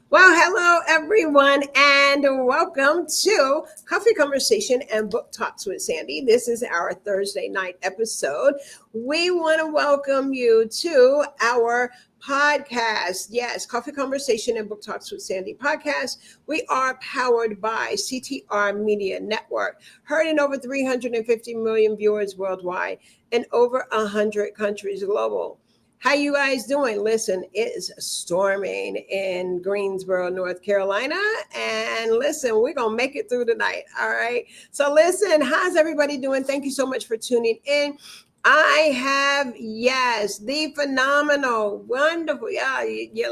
Well, hello everyone, and welcome to Coffee Conversation and Book Talks with Sandy. This is our Thursday night episode. We want to welcome you to our podcast. Yes, Coffee Conversation and Book Talks with Sandy podcast. We are powered by CTR Media Network, heard in over 350 million viewers worldwide in over 100 countries global. How you guys doing? Listen, it is storming in Greensboro, North Carolina. And listen, we're going to make it through the night. All right. So listen, how's everybody doing? Thank you so much for tuning in. I have, yes, the phenomenal, wonderful. Yeah,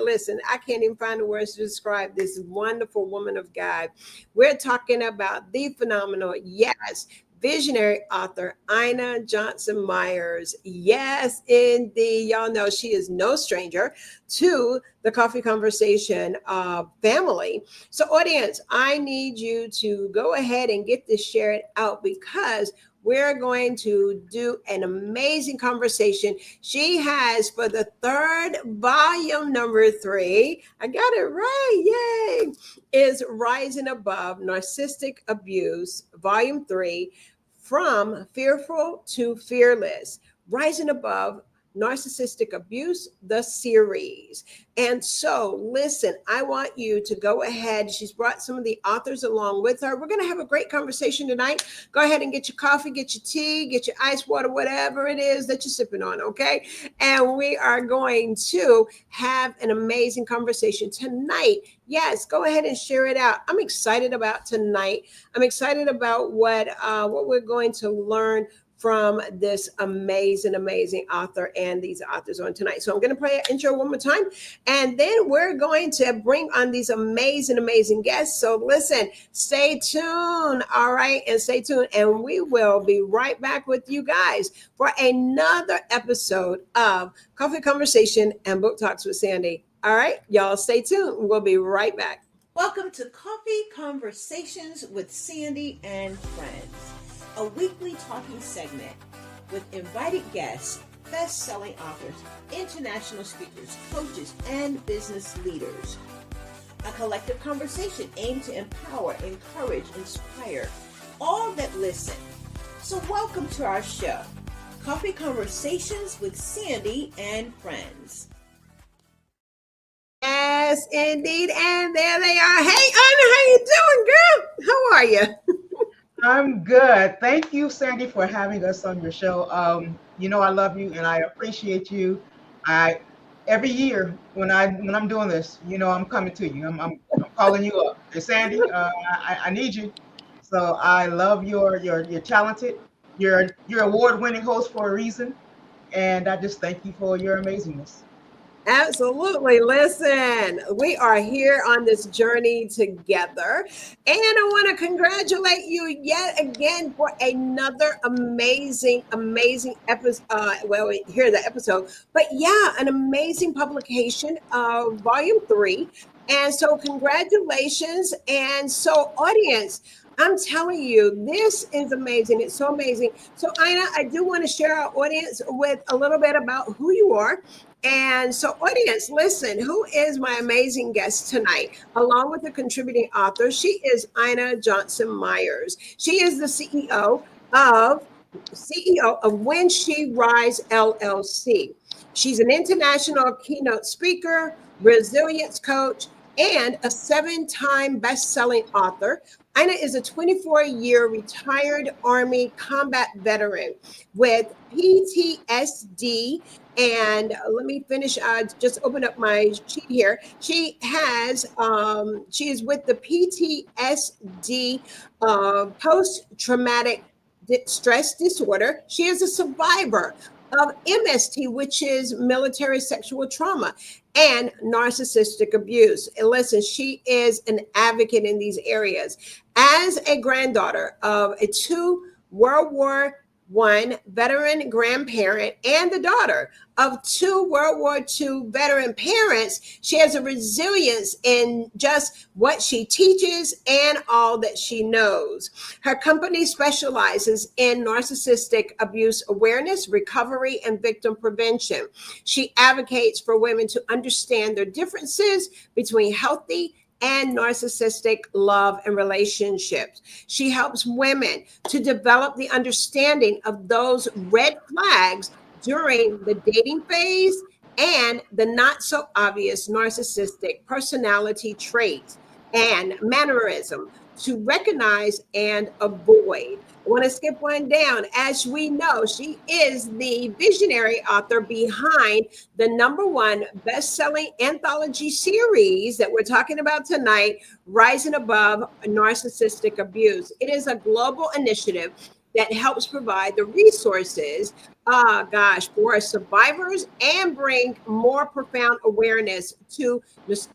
listen, I can't even find the words to describe this wonderful woman of God. We're talking about the phenomenal, yes, visionary author Ina Johnson Myers. Yes, indeed. Y'all know she is no stranger to the Coffee Conversation family. So, audience, I need you to go ahead and get this shared out because we're going to do an amazing conversation. She has for the third volume, number 3. I got it right. Yay. Is Rising Above Narcissistic Abuse, volume 3. From Fearful to Fearless, Rising Above Narcissistic Abuse, the series. And so, listen, I want you to go ahead. She's brought some of the authors along with her. We're going to have a great conversation tonight. Go ahead and get your coffee, get your tea, get your ice water, whatever it is that you're sipping on, okay? And we are going to have an amazing conversation tonight. Yes, go ahead and share it out. I'm excited about tonight. I'm excited about what we're going to learn from this amazing author and these authors on tonight. So I'm going to play an intro one more time, and then we're going to bring on these amazing guests. So listen, stay tuned, all right, and stay tuned, and we will be right back with you guys for another episode of Coffee Conversation and Book Talks with Sandy. All right, y'all stay tuned. We'll be right back. Welcome to Coffee Conversations with Sandy and Friends, a weekly talking segment with invited guests, best-selling authors, international speakers, coaches, and business leaders. A collective conversation aimed to empower, encourage, inspire all that listen. So welcome to our show, Coffee Conversations with Sandy and Friends. Yes, indeed. And there they are. Hey, Anna, how you doing, girl? How are you? I'm good. Thank you, Sandy, for having us on your show. I love you and I appreciate you. I every year when I'm doing this, I'm coming to you. I'm calling you up. Hey, Sandy, I need you. So I love you're talented. You're award-winning host for a reason, and I just thank you for your amazingness. Absolutely. Listen, we are here on this journey together. And I want to congratulate you yet again for another amazing episode. Well, hear the episode, but yeah, an amazing publication of volume 3. And so, congratulations. And so, audience, I'm telling you, this is amazing. It's so amazing. So, Ina, I do want to share our audience with a little bit about who you are. And so, audience, listen, who is my amazing guest tonight? Along with the contributing author, she is Ina Johnson Myers. She is the CEO of When She Rise LLC. She's an international keynote speaker, resilience coach, and a 7-time best-selling author. Ina is a 24-year retired Army combat veteran with PTSD. And let me finish. Just open up my sheet here. She is with the PTSD, post-traumatic stress disorder. She is a survivor of MST, which is military sexual trauma, and narcissistic abuse. And listen, she is an advocate in these areas. As a granddaughter of a 2 World War one veteran grandparent and the daughter of two World War II veteran parents. She has a resilience in just what she teaches and all that she knows. Her company specializes in narcissistic abuse awareness, recovery, and victim prevention. She advocates for women to understand their differences between healthy and narcissistic love and relationships. She helps women to develop the understanding of those red flags during the dating phase and the not so obvious narcissistic personality traits and mannerism to recognize and avoid. I want to skip one down. As we know, she is the visionary author behind the #1 best-selling anthology series that we're talking about tonight, Rising Above Narcissistic Abuse. It is a global initiative that helps provide the resources, for survivors and bring more profound awareness to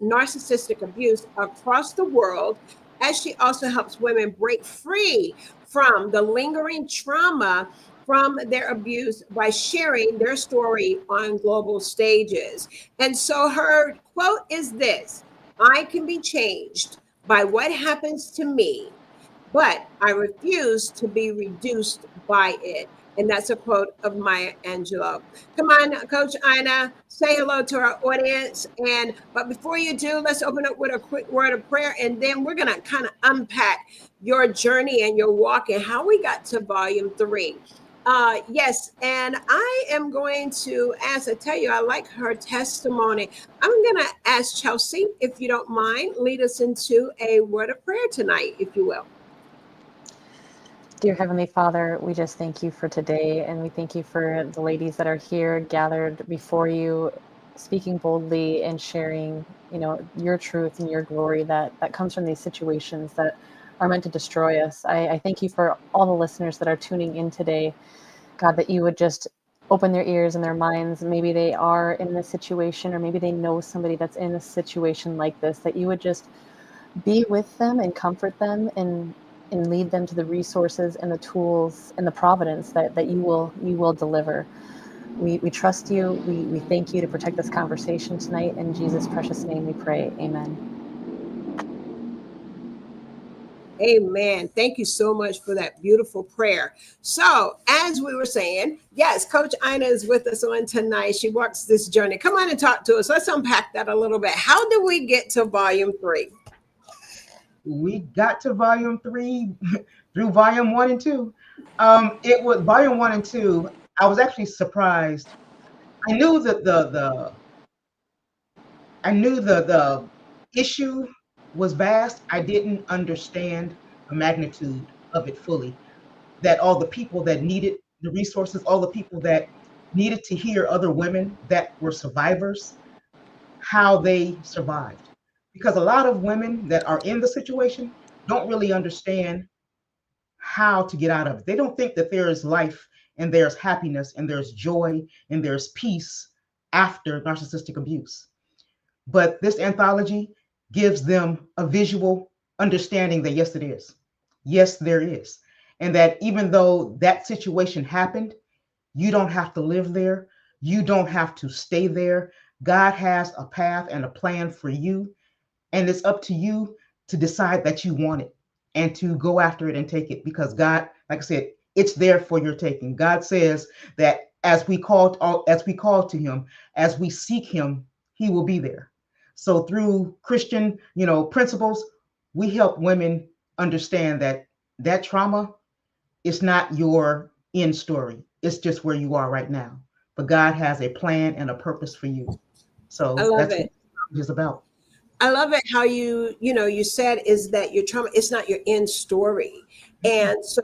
narcissistic abuse across the world, as she also helps women break free from the lingering trauma from their abuse by sharing their story on global stages. And so her quote is this: "I can be changed by what happens to me, but I refuse to be reduced by it." And that's a quote of Maya Angelou. Come on, Coach Ina, say hello to our audience. But before you do, let's open up with a quick word of prayer, and then we're going to kind of unpack your journey and your walk and how we got to volume 3. Yes, and I am going to ask, I tell you, I like her testimony. I'm going to ask Chelsea, if you don't mind, lead us into a word of prayer tonight, if you will. Dear Heavenly Father, we just thank you for today, and we thank you for the ladies that are here gathered before you, speaking boldly and sharing, your truth and your glory that comes from these situations that are meant to destroy us. I thank you for all the listeners that are tuning in today, God, that you would just open their ears and their minds. Maybe they are in this situation, or maybe they know somebody that's in a situation like this, that you would just be with them and comfort them and lead them to the resources and the tools and the providence that you will deliver. We trust you. We thank you to protect this conversation tonight. In Jesus' precious name we pray. Amen. Amen. Thank you so much for that beautiful prayer. So, as we were saying, yes, Coach Ina is with us on tonight. She walks this journey. Come on and talk to us. Let's unpack that a little bit. How did we get to volume 3? We got to volume 3 through volume 1 and 2. It was volume 1 and 2. I was actually surprised. I knew that the issue was vast. I didn't understand the magnitude of it fully. That all the people that needed the resources, all the people that needed to hear other women that were survivors, how they survived. Because a lot of women that are in the situation don't really understand how to get out of it. They don't think that there is life and there's happiness and there's joy and there's peace after narcissistic abuse. But this anthology gives them a visual understanding that yes, it is. Yes, there is. And that even though that situation happened, you don't have to live there. You don't have to stay there. God has a path and a plan for you. And it's up to you to decide that you want it and to go after it and take it, because God, like I said, it's there for your taking. God says that as we call to him, as we seek him, he will be there. So through Christian, principles, we help women understand that trauma is not your end story. It's just where you are right now. But God has a plan and a purpose for you. So that's what it's about. I love it how you said is that your trauma, it's not your end story. And so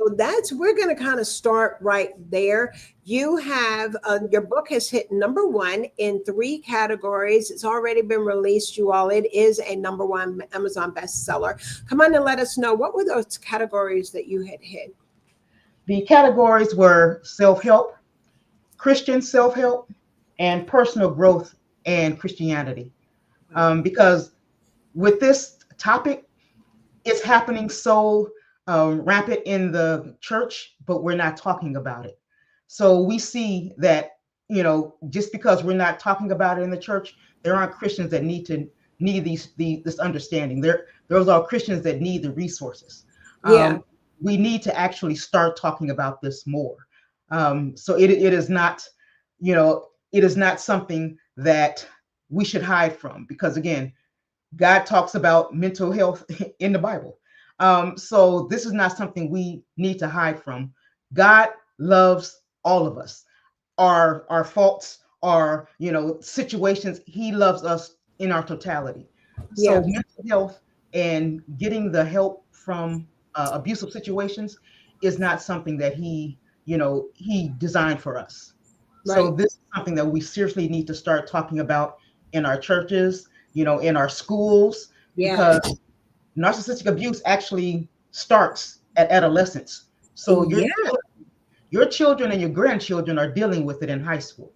we're going to kind of start right there. You have, your book has hit #1 in 3 categories. It's already been released, you all. It is a #1 Amazon bestseller. Come on and let us know, what were those categories that you had hit? The categories were self-help, Christian self-help, and personal growth and Christianity. Because with this topic, it's happening so rampant in the church, but we're not talking about it. So we see that, just because we're not talking about it in the church, there aren't Christians that need this understanding. Those are Christians that need the resources. Yeah. We need to actually start talking about this more. So it is not, it is not something that we should hide from, because again, God talks about mental health in the Bible. So this is not something we need to hide from. God loves all of us. Our faults, our situations. He loves us in our totality. So Yeah. mental health and getting the help from abusive situations is not something that he designed for us. So Right. this is something that we seriously need to start talking about in our churches, in our schools, Yeah. because narcissistic abuse actually starts at adolescence. So Yeah. your children and your grandchildren are dealing with it in high school.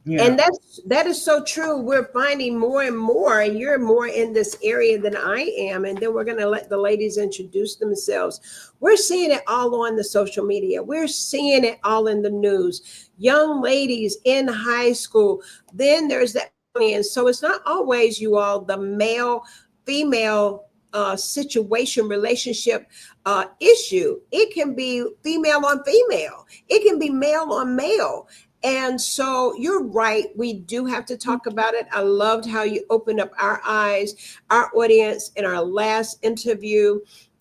And that is so true. We're finding more and more, and you're more in this area than I am. And then we're going to let the ladies introduce themselves. We're seeing it all on the social media. We're seeing it all in the news. Young ladies in high school. Then there's that. And so it's not always, you all, the male female situation, relationship issue. It can be female on female. It can be male on male. And so you're right. We do have to talk about it. I loved how you opened up our eyes, our audience in our last interview,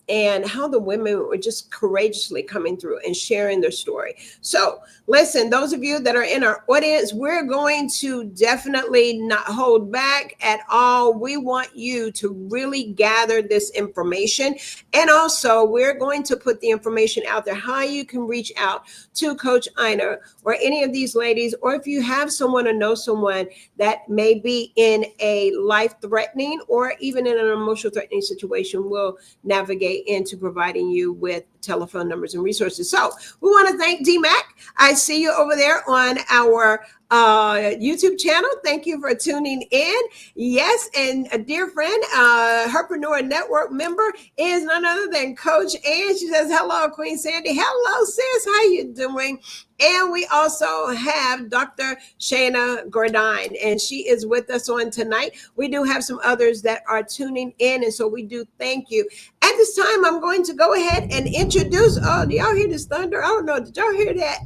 and how the women were just courageously coming through and sharing their story. So listen, those of you that are in our audience, we're going to definitely not hold back at all. We want you to really gather this information. And also, we're going to put the information out there, how you can reach out to Coach Ina or any of these ladies, or if you have someone or know someone that may be in a life-threatening or even in an emotional threatening situation, we'll navigate into providing you with telephone numbers and resources. So we want to thank DMAC. I see you over there on our YouTube channel. Thank you for tuning in. Yes, and a dear friend, Herpreneur Network member is none other than Coach Ann. She says, hello, Queen Sandy. Hello, sis. How you doing? And we also have Dr. Shana Gordine, and she is with us on tonight. We do have some others that are tuning in, and so we do thank you. At this time, I'm going to go ahead and introduce, oh, do y'all hear this thunder? I don't know. Did y'all hear that?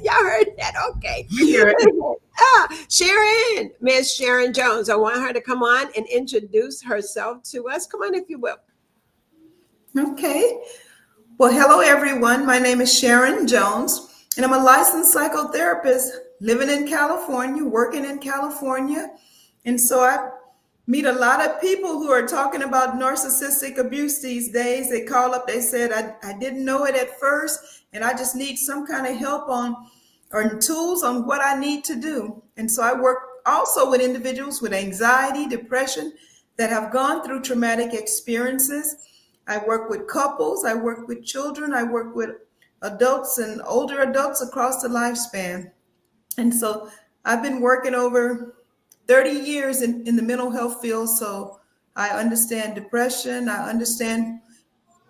Y'all heard that? Okay. We hear it. Sharon, Miss Sharon Jones. I want her to come on and introduce herself to us. Come on, if you will. Okay. Well, hello, everyone. My name is Sharon Jones, and I'm a licensed psychotherapist living in California, working in California. And so I meet a lot of people who are talking about narcissistic abuse these days. They call up, they said, I didn't know it at first, and I just need some kind of help on or tools on what I need to do. And so I work also with individuals with anxiety, depression that have gone through traumatic experiences. I work with couples, I work with children, I work with adults and older adults across the lifespan. And so I've been working over 30 years in the mental health field. So I understand depression. I understand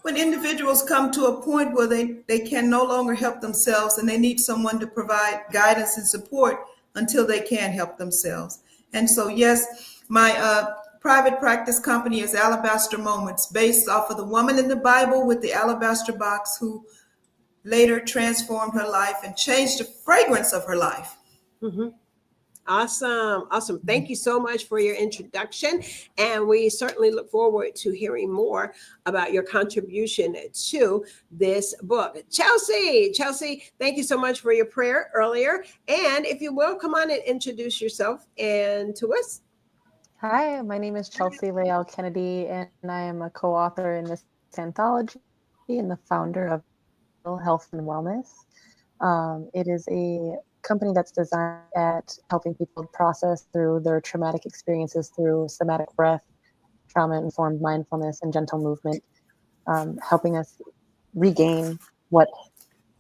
when individuals come to a point where they can no longer help themselves and they need someone to provide guidance and support until they can help themselves. And so, yes, my private practice company is Alabaster Moments, based off of the woman in the Bible with the alabaster box who later transformed her life and changed the fragrance of her life. Mm-hmm. Awesome. Awesome. Thank you so much for your introduction. And we certainly look forward to hearing more about your contribution to this book. Chelsea, thank you so much for your prayer earlier. And if you will, come on and introduce yourself and to us. Hi, my name is Chelsea Leal Kennedy, and I am a co-author in this anthology and the founder of Health and Wellness. It is a company that's designed at helping people process through their traumatic experiences through somatic breath, trauma-informed mindfulness, and gentle movement, helping us regain what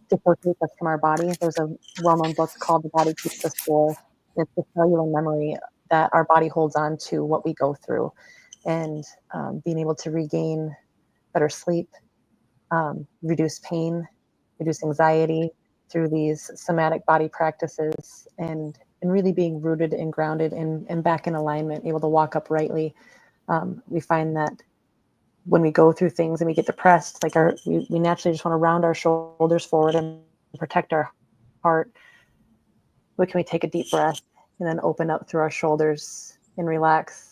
dissociates us from our body. There's a well-known book called The Body Keeps the Score. It's the cellular memory that our body holds on to what we go through, and being able to regain better sleep, reduce pain, reduce anxiety through these somatic body practices and really being rooted and grounded and back in alignment, able to walk uprightly, we find that when we go through things and we get depressed, like we naturally just want to round our shoulders forward and protect our heart. But can we take a deep breath and then open up through our shoulders and relax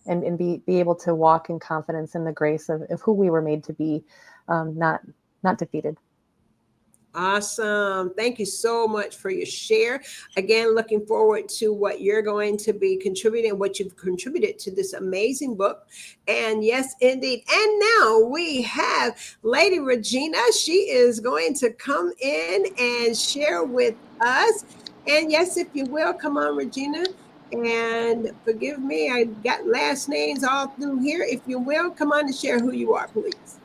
and be able to walk in confidence in the grace of who we were made to be, not defeated. Awesome. Thank you so much for your share. Again, looking forward to what you're going to be contributing, what you've contributed to this amazing book. And yes, indeed. And now we have Lady Regina. She is going to come in and share with us. And yes, if you will, come on, Regina. And forgive me, I got last names all through here. If you will, come on and share who you are, please.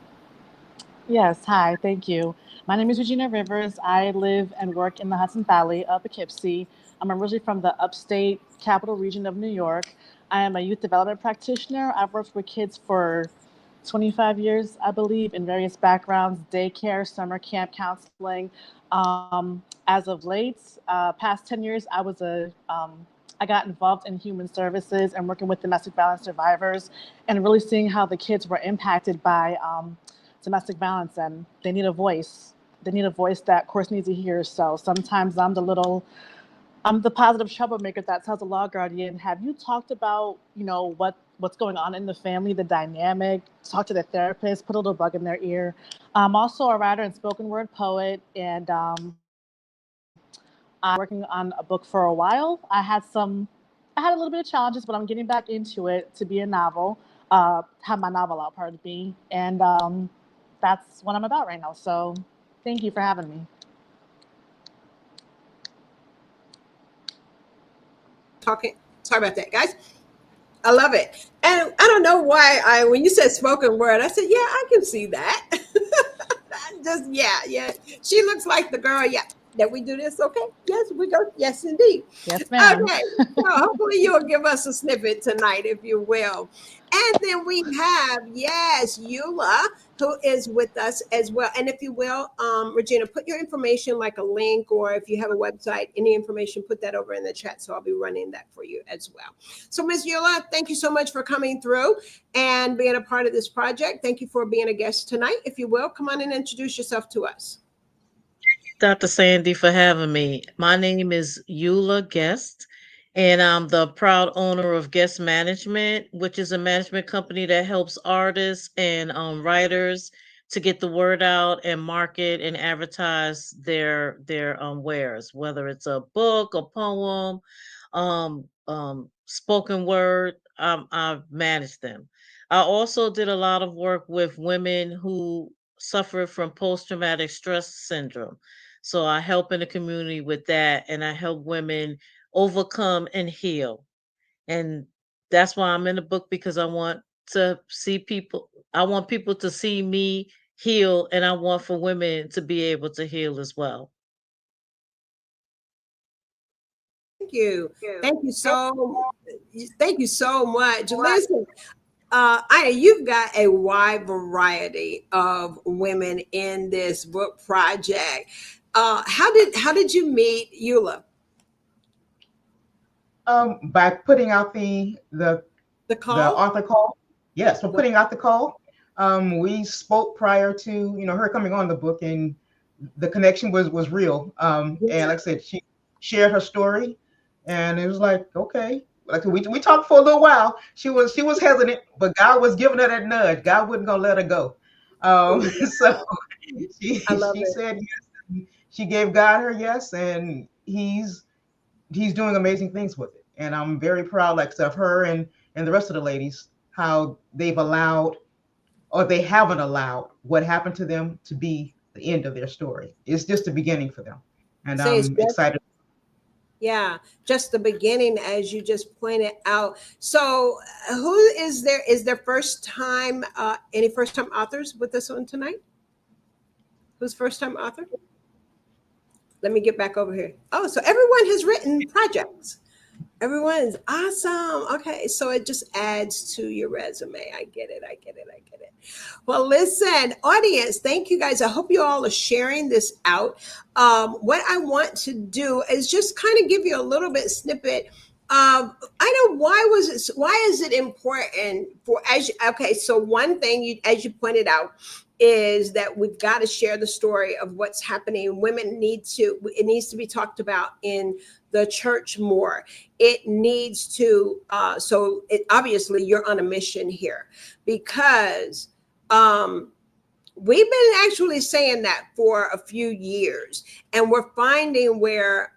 Yes, hi, thank you. My name is Regina Rivers. I live and work in the Hudson Valley of Poughkeepsie. I'm originally from the upstate capital region of New York. I am a youth development practitioner. I've worked with kids for 25 years, I believe, in various backgrounds, daycare, summer camp counseling. As of late, past 10 years, I got involved in human services and working with domestic violence survivors and really seeing how the kids were impacted by domestic violence, and they need a voice. They need a voice that, of course, needs to hear. So sometimes I'm the positive troublemaker that tells the law guardian, have you talked about, what's going on in the family, the dynamic, talk to the therapist, put a little bug in their ear. I'm also a writer and spoken word poet, and I'm working on a book for a while. I had a little bit of challenges, but I'm getting back into it to be a novel, have my novel out, pardon me. And that's what I'm about right now. So thank you for having me. Sorry about that, guys. I love it. And I don't know why when you said spoken word, I said, yeah, I can see that. Yeah. She looks like the girl, that we do this, okay? Yes, we go. Yes, indeed. Yes, ma'am. Okay, so hopefully you'll give us a snippet tonight, if you will. And then we have, Eula, who is with us as well. And if you will, Regina, put your information, like a link, or if you have a website, any information, put that over in the chat. So I'll be running that for you as well. So Ms. Eula, thank you so much for coming through and being a part of this project. Thank you for being a guest tonight. If you will, come on and introduce yourself to us. Dr. Sandy, for having me. My name is Eula Guest, and I'm the proud owner of Guest Management, which is a management company that helps artists and writers to get the word out and market and advertise their wares, whether it's a book, a poem, spoken word. I've managed them. I also did a lot of work with women who suffer from post-traumatic stress syndrome. So I help in the community with that, and I help women overcome and heal. And that's why I'm in the book, because I want to see people, I want people to see me heal, and I want for women to be able to heal as well. Thank you. Thank you so much. Listen, you've got a wide variety of women in this book project. How did you meet Eula? By putting out the call, the author call. Yes, for putting out the call. We spoke prior to her coming on the book, and the connection was real. And like I said, she shared her story, and it was like, okay. Like we talked for a little while. She was hesitant, but God was giving her that nudge. God wasn't gonna let her go. So she said yes. She gave God her yes, and he's doing amazing things with it. And I'm very proud, like, of her and the rest of the ladies, how they've allowed, or they haven't allowed, what happened to them to be the end of their story. It's just the beginning for them, and I'm excited. Yeah, just the beginning, as you just pointed out. So who is there? Is there any first time authors with us on tonight? Who's first time author? Let me get back over here. Oh, so everyone has written projects. Everyone's awesome. Okay, so it just adds to your resume. I get it. I get it. I get it. Well, listen, audience, thank you guys. I hope you all are sharing this out. What I want to do is just kind of give you a little bit snippet. I know why is it important for okay, so one thing you as you pointed out is that we've got to share the story of what's happening. It needs to be talked about in the church more. It needs to obviously you're on a mission here because we've been actually saying that for a few years, and we're finding where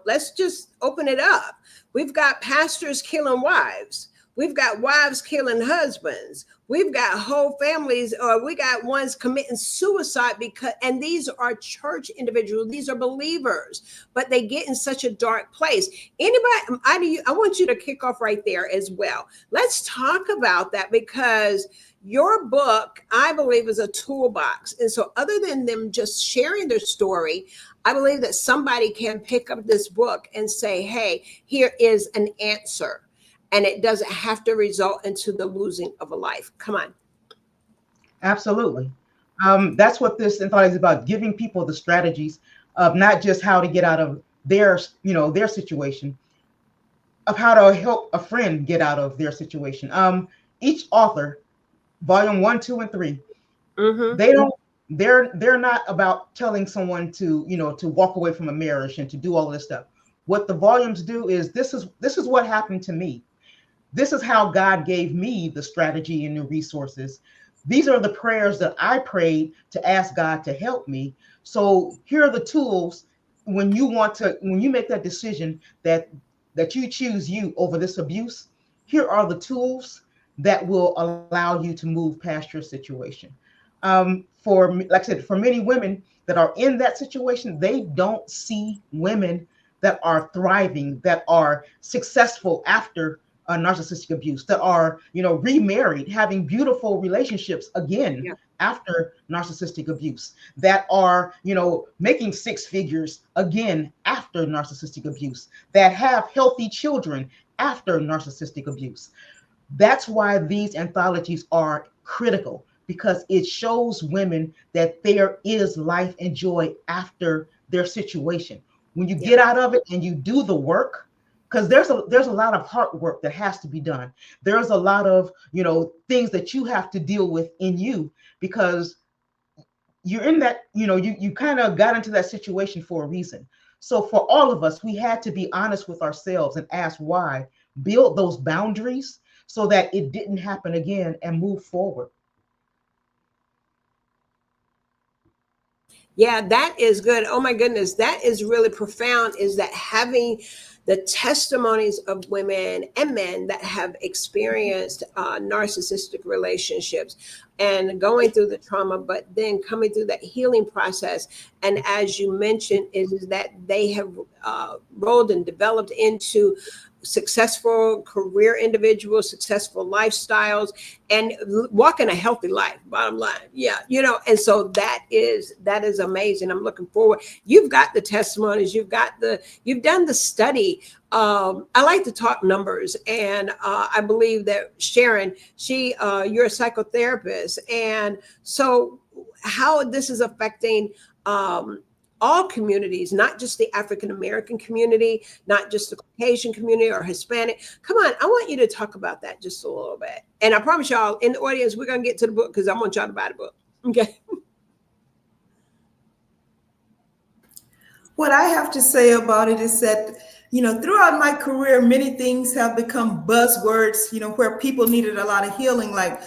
let's just open it up. We've got pastors killing wives. We've got wives killing husbands. We've got whole families, or we got ones committing suicide and these are church individuals. These are believers, but they get in such a dark place. Anybody, I want you to kick off right there as well. Let's talk about that because your book, I believe, is a toolbox. And so other than them just sharing their story, I believe that somebody can pick up this book and say, hey, here is an answer. And it doesn't have to result into the losing of a life. Come on. Absolutely. That's what this anthology is about, giving people the strategies of not just how to get out of their situation, of how to help a friend get out of their situation. Each author, volume 1, 2, and 3, they're not about telling someone to walk away from a marriage and to do all this stuff. What the volumes do is this is what happened to me. This is how God gave me the strategy and the resources. These are the prayers that I prayed to ask God to help me. So here are the tools when you make that decision that you choose you over this abuse. Here are the tools that will allow you to move past your situation. Like I said, for many women that are in that situation, they don't see women that are thriving, that are successful after narcissistic abuse, that are remarried, having beautiful relationships again after narcissistic abuse, that are making six figures again after narcissistic abuse, that have healthy children after narcissistic abuse. That's why these anthologies are critical, because it shows women that there is life and joy after their situation. When you get out of it and you do the work, because there's a lot of hard work that has to be done. There's a lot of things that you have to deal with in you, because you're in that you kind of got into that situation for a reason. So for all of us, we had to be honest with ourselves and ask why, build those boundaries so that it didn't happen again, and move forward. Yeah, that is good. Oh my goodness, that is really profound. Is that having the testimonies of women and men that have experienced narcissistic relationships and going through the trauma, but then coming through that healing process. And as you mentioned, is that they have rolled and developed into successful career individuals, successful lifestyles, and walking a healthy life, bottom line. And so that is amazing. I'm looking forward. You've got the testimonies, you've done the study. I like to talk numbers, and I believe that Sharon, you're a psychotherapist, and so how this is affecting all communities, not just the African American community, not just the Caucasian community or Hispanic. Come on, I want you to talk about that just a little bit. And I promise y'all in the audience, we're going to get to the book because I want y'all to buy the book. Okay. What I have to say about it is that, throughout my career, many things have become buzzwords, where people needed a lot of healing. Like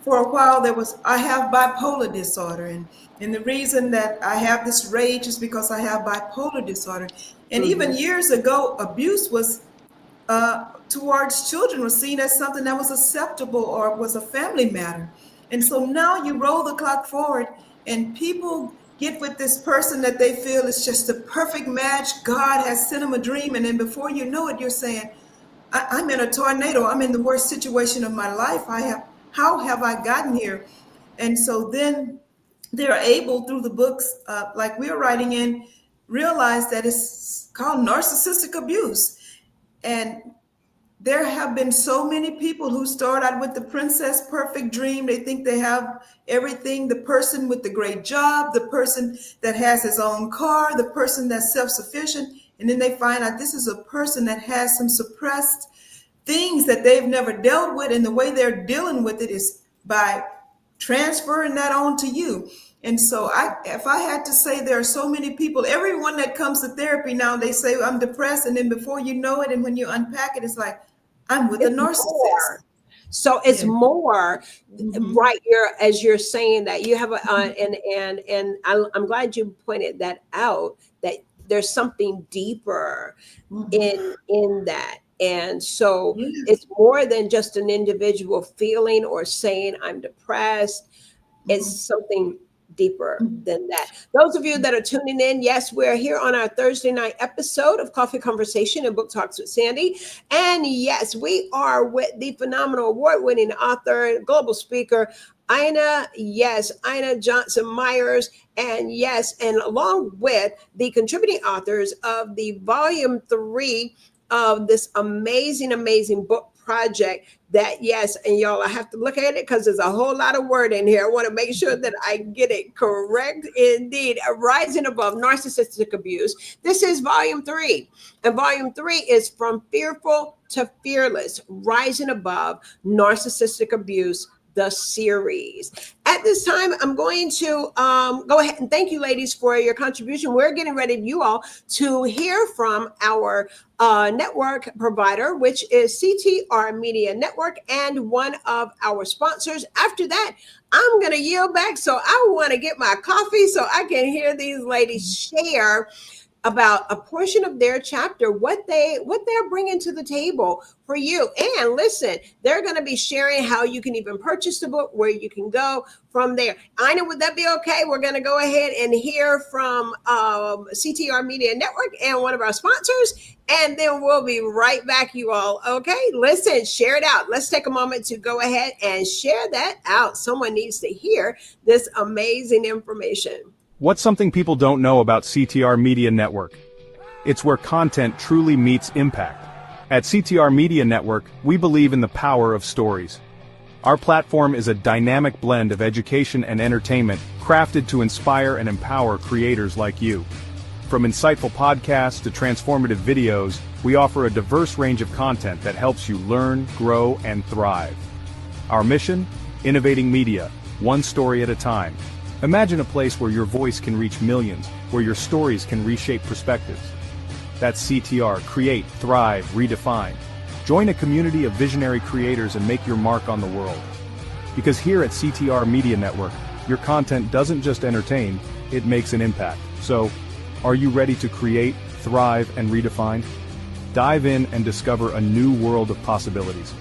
for a while I have bipolar disorder. And the reason that I have this rage is because I have bipolar disorder. And even years ago, abuse was towards children was seen as something that was acceptable or was a family matter. And so now you roll the clock forward and people get with this person that they feel is just the perfect match. God has sent them a dream. And then before you know it, you're saying, I'm in a tornado. I'm in the worst situation of my life. How have I gotten here? And so then they're able, through the books like we're writing in, realize that it's called narcissistic abuse. And there have been so many people who start out with the princess perfect dream. They think they have everything, the person with the great job, the person that has his own car, the person that's self-sufficient. And then they find out this is a person that has some suppressed things that they've never dealt with. And the way they're dealing with it is by transferring that on to you. And so if I had to say, there are so many people, everyone that comes to therapy now, they say, I'm depressed. And then before you know it, and when you unpack it, it's like, I'm with a narcissist. More. So it's more, right? As you're saying that you have and I'm glad you pointed that out, that there's something deeper in that. And so it's more than just an individual feeling or saying I'm depressed. It's something deeper than that. Those of you that are tuning in, yes, we're here on our Thursday night episode of Coffee Conversation and Book Talks with Sandy. And yes, we are with the phenomenal award-winning author, global speaker, Ina Johnson Myers. And yes, and along with the contributing authors of the volume 3 of this amazing book project that, yes, and y'all, I have to look at it because there's a whole lot of word in here. I want to make sure that I get it correct. Indeed, Rising Above Narcissistic Abuse. This is volume 3. And volume 3 is From Fearful to Fearless, Rising Above Narcissistic Abuse, the series. At this time, I'm going to go ahead and thank you, ladies, for your contribution. We're getting ready, you all, to hear from our network provider, which is CTR Media Network, and one of our sponsors. After that, I'm going to yield back. So I want to get my coffee so I can hear these ladies share about a portion of their chapter, what they're bringing to the table for you. And listen, they're going to be sharing how you can even purchase the book, where you can go from there. Ina, would that be okay? We're going to go ahead and hear from CTR Media Network and one of our sponsors, and then we'll be right back, you all. Okay, listen, share it out. Let's take a moment to go ahead and share that out. Someone needs to hear this amazing information. What's something people don't know about CTR Media Network? It's where content truly meets impact. At CTR Media Network, we believe in the power of stories. Our platform is a dynamic blend of education and entertainment, crafted to inspire and empower creators like you. From insightful podcasts to transformative videos, we offer a diverse range of content that helps you learn, grow, and thrive. Our mission? Innovating media, one story at a time. Imagine a place where your voice can reach millions, where your stories can reshape perspectives. That's CTR, Create, Thrive, Redefine. Join a community of visionary creators and make your mark on the world. Because here at CTR Media Network, your content doesn't just entertain, it makes an impact. So, are you ready to create, thrive, and redefine? Dive in and discover a new world of possibilities,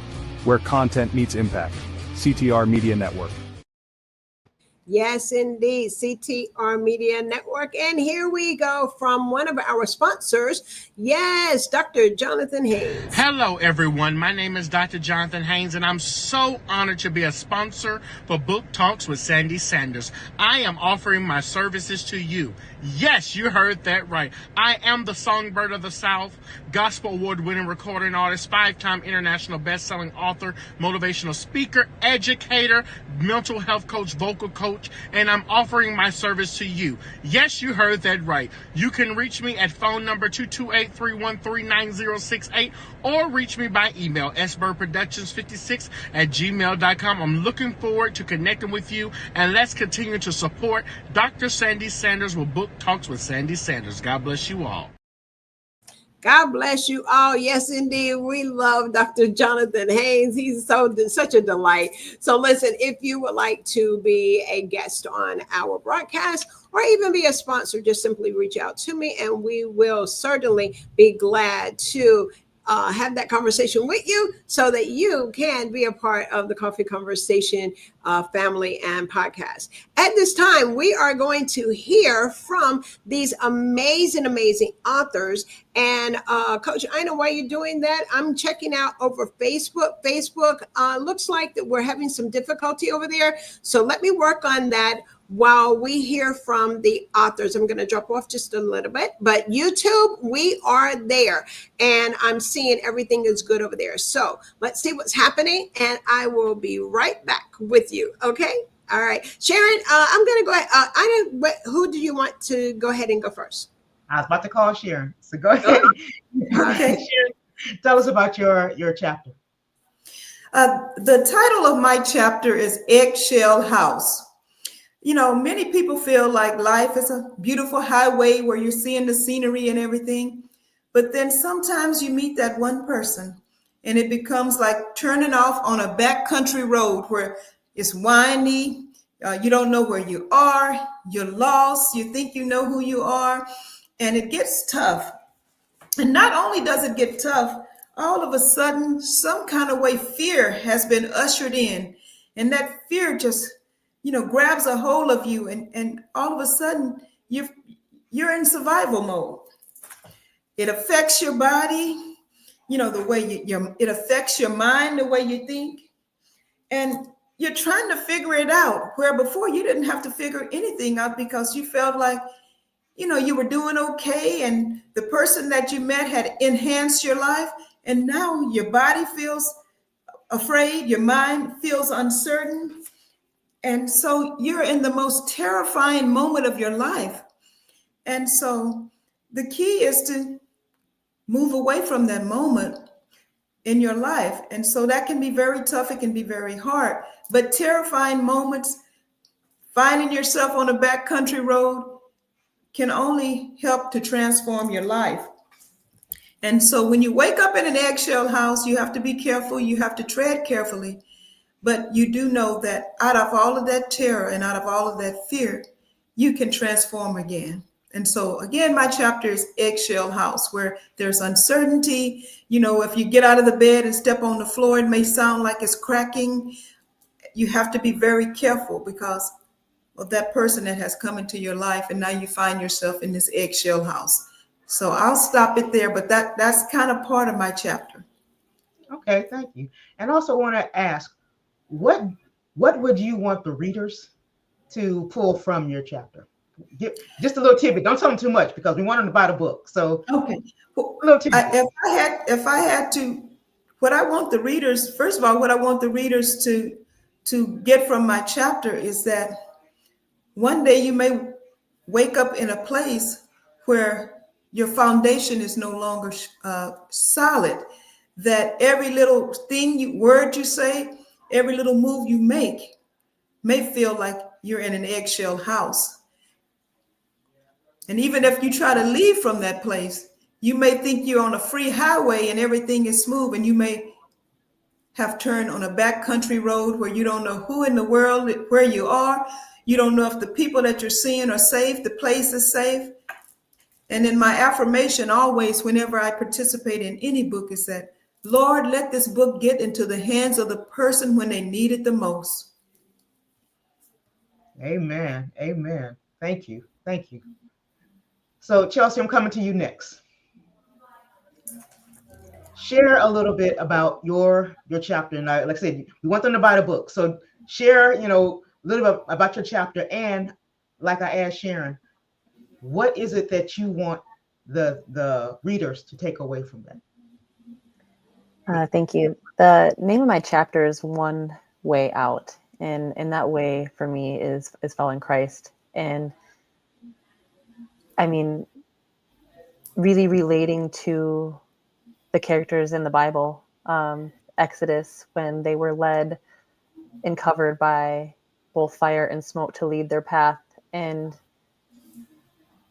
where content meets impact. CTR Media Network. Yes, indeed, CTR Media Network. And here we go from one of our sponsors. Yes, Dr. Jonathan Haynes. Hello, everyone. My name is Dr. Jonathan Haynes, and I'm so honored to be a sponsor for Book Talks with Sandy Sanders. I am offering my services to you. Yes, you heard that right. I am the Songbird of the South, Gospel Award-winning recording artist, 5-time international best-selling author, motivational speaker, educator, mental health coach, vocal coach, and I'm offering my service to you. Yes, you heard that right. You can reach me at phone number 228-313-9068 or reach me by email, sbirdproductions56@gmail.com. I'm looking forward to connecting with you, and let's continue to support Dr. Sandy Sanders with Book Talks with Sandy Sanders. God bless you all. God bless you all. Yes, indeed. We love Dr. Jonathan Haynes. He's such a delight. So listen, if you would like to be a guest on our broadcast or even be a sponsor, just simply reach out to me and we will certainly be glad to have that conversation with you so that you can be a part of the Coffee Conversation family and podcast. At this time, we are going to hear from these amazing authors. And Coach Ina, while you're doing that, I'm checking out over Facebook. Facebook looks like that we're having some difficulty over there. So let me work on that while we hear from the authors. I'm going to drop off just a little bit, but YouTube, we are there, and I'm seeing everything is good over there. So let's see what's happening, and I will be right back with you. Okay. All right, Sharon, I'm going to go ahead. Who do you want to go ahead and go first? I was about to call Sharon, so go ahead. Okay. Sharon, tell us about your chapter. The title of my chapter is Eggshell House. You know, many people feel like life is a beautiful highway where you're seeing the scenery and everything. But then sometimes you meet that one person and it becomes like turning off on a backcountry road where it's windy. You don't know where you are. You're lost. You think you know who you are. And it gets tough. And not only does it get tough, all of a sudden, some kind of way fear has been ushered in. And that fear just, grabs a hold of you. And all of a sudden, you're in survival mode. It affects your body, the way it affects your mind, the way you think. And you're trying to figure it out, where before you didn't have to figure anything out because you felt like, you were doing okay, and the person that you met had enhanced your life, and now your body feels afraid, your mind feels uncertain, and so you're in the most terrifying moment of your life. And so the key is to move away from that moment in your life. And so that can be very tough, it can be very hard, but terrifying moments, finding yourself on a backcountry road, can only help to transform your life. And so when you wake up in an eggshell house, you have to be careful, you have to tread carefully, but you do know that out of all of that terror and out of all of that fear, you can transform again. And so again, my chapter is Eggshell House, where there's uncertainty. If you get out of the bed and step on the floor, it may sound like it's cracking. You have to be very careful because of that person that has come into your life, and now you find yourself in this eggshell house. So I'll stop it there, but that's kind of part of my chapter. Okay, thank you. And also want to ask, what would you want the readers to pull from your chapter? Just a little tidbit. Don't tell them too much because we want them to buy the book. So okay, well, a little tidbit. If I had to, what I want the readers, first of all, what I want the readers to get from my chapter is that one day you may wake up in a place where your foundation is no longer solid, that every little word you say, every little move you make may feel like you're in an eggshell house. And even if you try to leave from that place, you may think you're on a free highway and everything is smooth, and you may have turned on a backcountry road where you don't know who in the world, where you are. You don't know if the people that you're seeing are safe, the place is safe. And in my affirmation always, whenever I participate in any book, is that, Lord, let this book get into the hands of the person when they need it the most. Amen. Amen. Thank you. Thank you. So Chelsea, I'm coming to you next. Share a little bit about your chapter. And like I said, we want them to buy the book. So share, a little bit about your chapter. And like I asked Sharon, what is it that you want the readers to take away from that? Thank you. The name of my chapter is One Way Out. And that way for me is following Christ. And I mean, really relating to the characters in the Bible, Exodus, when they were led and covered by both fire and smoke to lead their path. And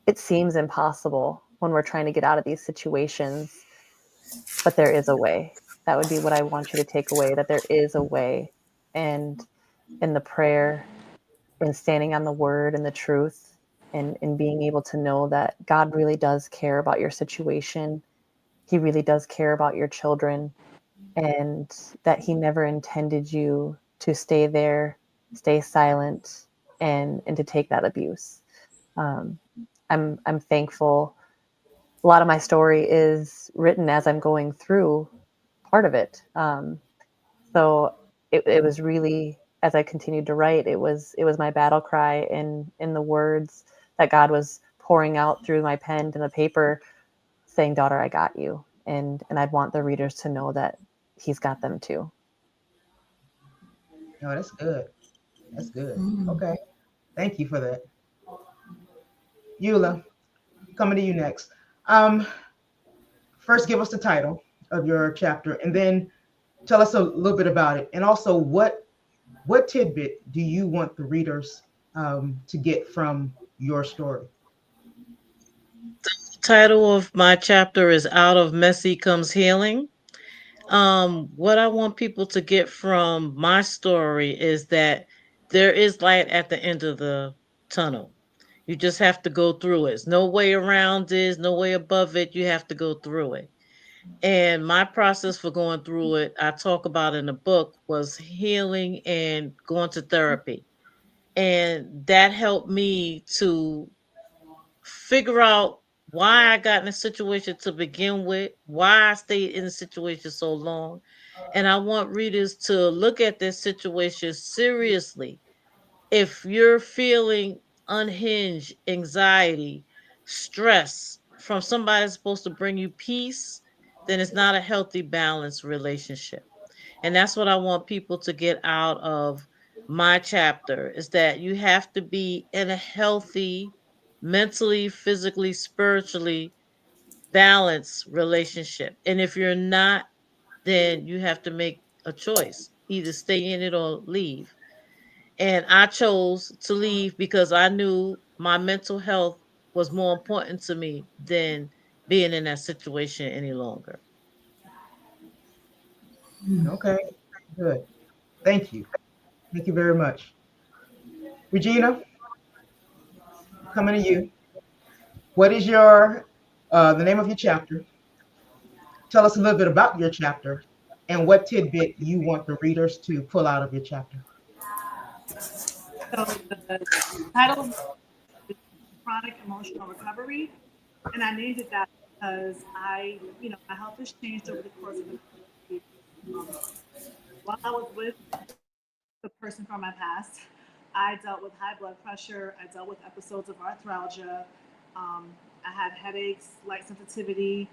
it seems impossible when we're trying to get out of these situations, but there is a way. That would be what I want you to take away, that there is a way. And in the prayer and standing on the word and the truth and being able to know that God really does care about your situation. He really does care about your children, and that he never intended you to stay there, stay silent, and to take that abuse. I'm thankful. A lot of my story is written as I'm going through part of it. So it was really as I continued to write, it was my battle cry in the words that God was pouring out through my pen to the paper, saying, "Daughter, I got you." And I'd want the readers to know that He's got them too. Oh, that's good. That's good. Okay. Thank you for that. Eula, coming to you next. First, give us the title of your chapter, and then tell us a little bit about it. And also, what tidbit do you want the readers to get from your story? Title of my chapter is Out of Messy Comes Healing. What I want people to get from my story is that there is light at the end of the tunnel. You just have to go through it. There's no way around it, no way above it. You have to go through it. And my process for going through it, I talk about in the book, was healing and going to therapy. And that helped me to figure out why I got in a situation to begin with, why I stayed in the situation so long. And I want readers to look at this situation seriously. If you're feeling unhinged, anxiety, stress from somebody that's supposed to bring you peace, then it's not a healthy, balanced relationship. And that's what I want people to get out of my chapter, is that you have to be in a healthy, mentally, physically, spiritually balanced relationship. And if you're not, then you have to make a choice, either stay in it or leave. And I chose to leave because I knew my mental health was more important to me than being in that situation any longer. Okay, good. Thank you. Thank you very much. Regina, coming to you. What is your the name of your chapter? Tell us a little bit about your chapter and what tidbit you want the readers to pull out of your chapter. So the title is Chronic Emotional Recovery, and I named it that because my health has changed over the course of the years. While I was with the person from my past, I dealt with high blood pressure. I dealt with episodes of arthralgia. I had headaches, light sensitivity,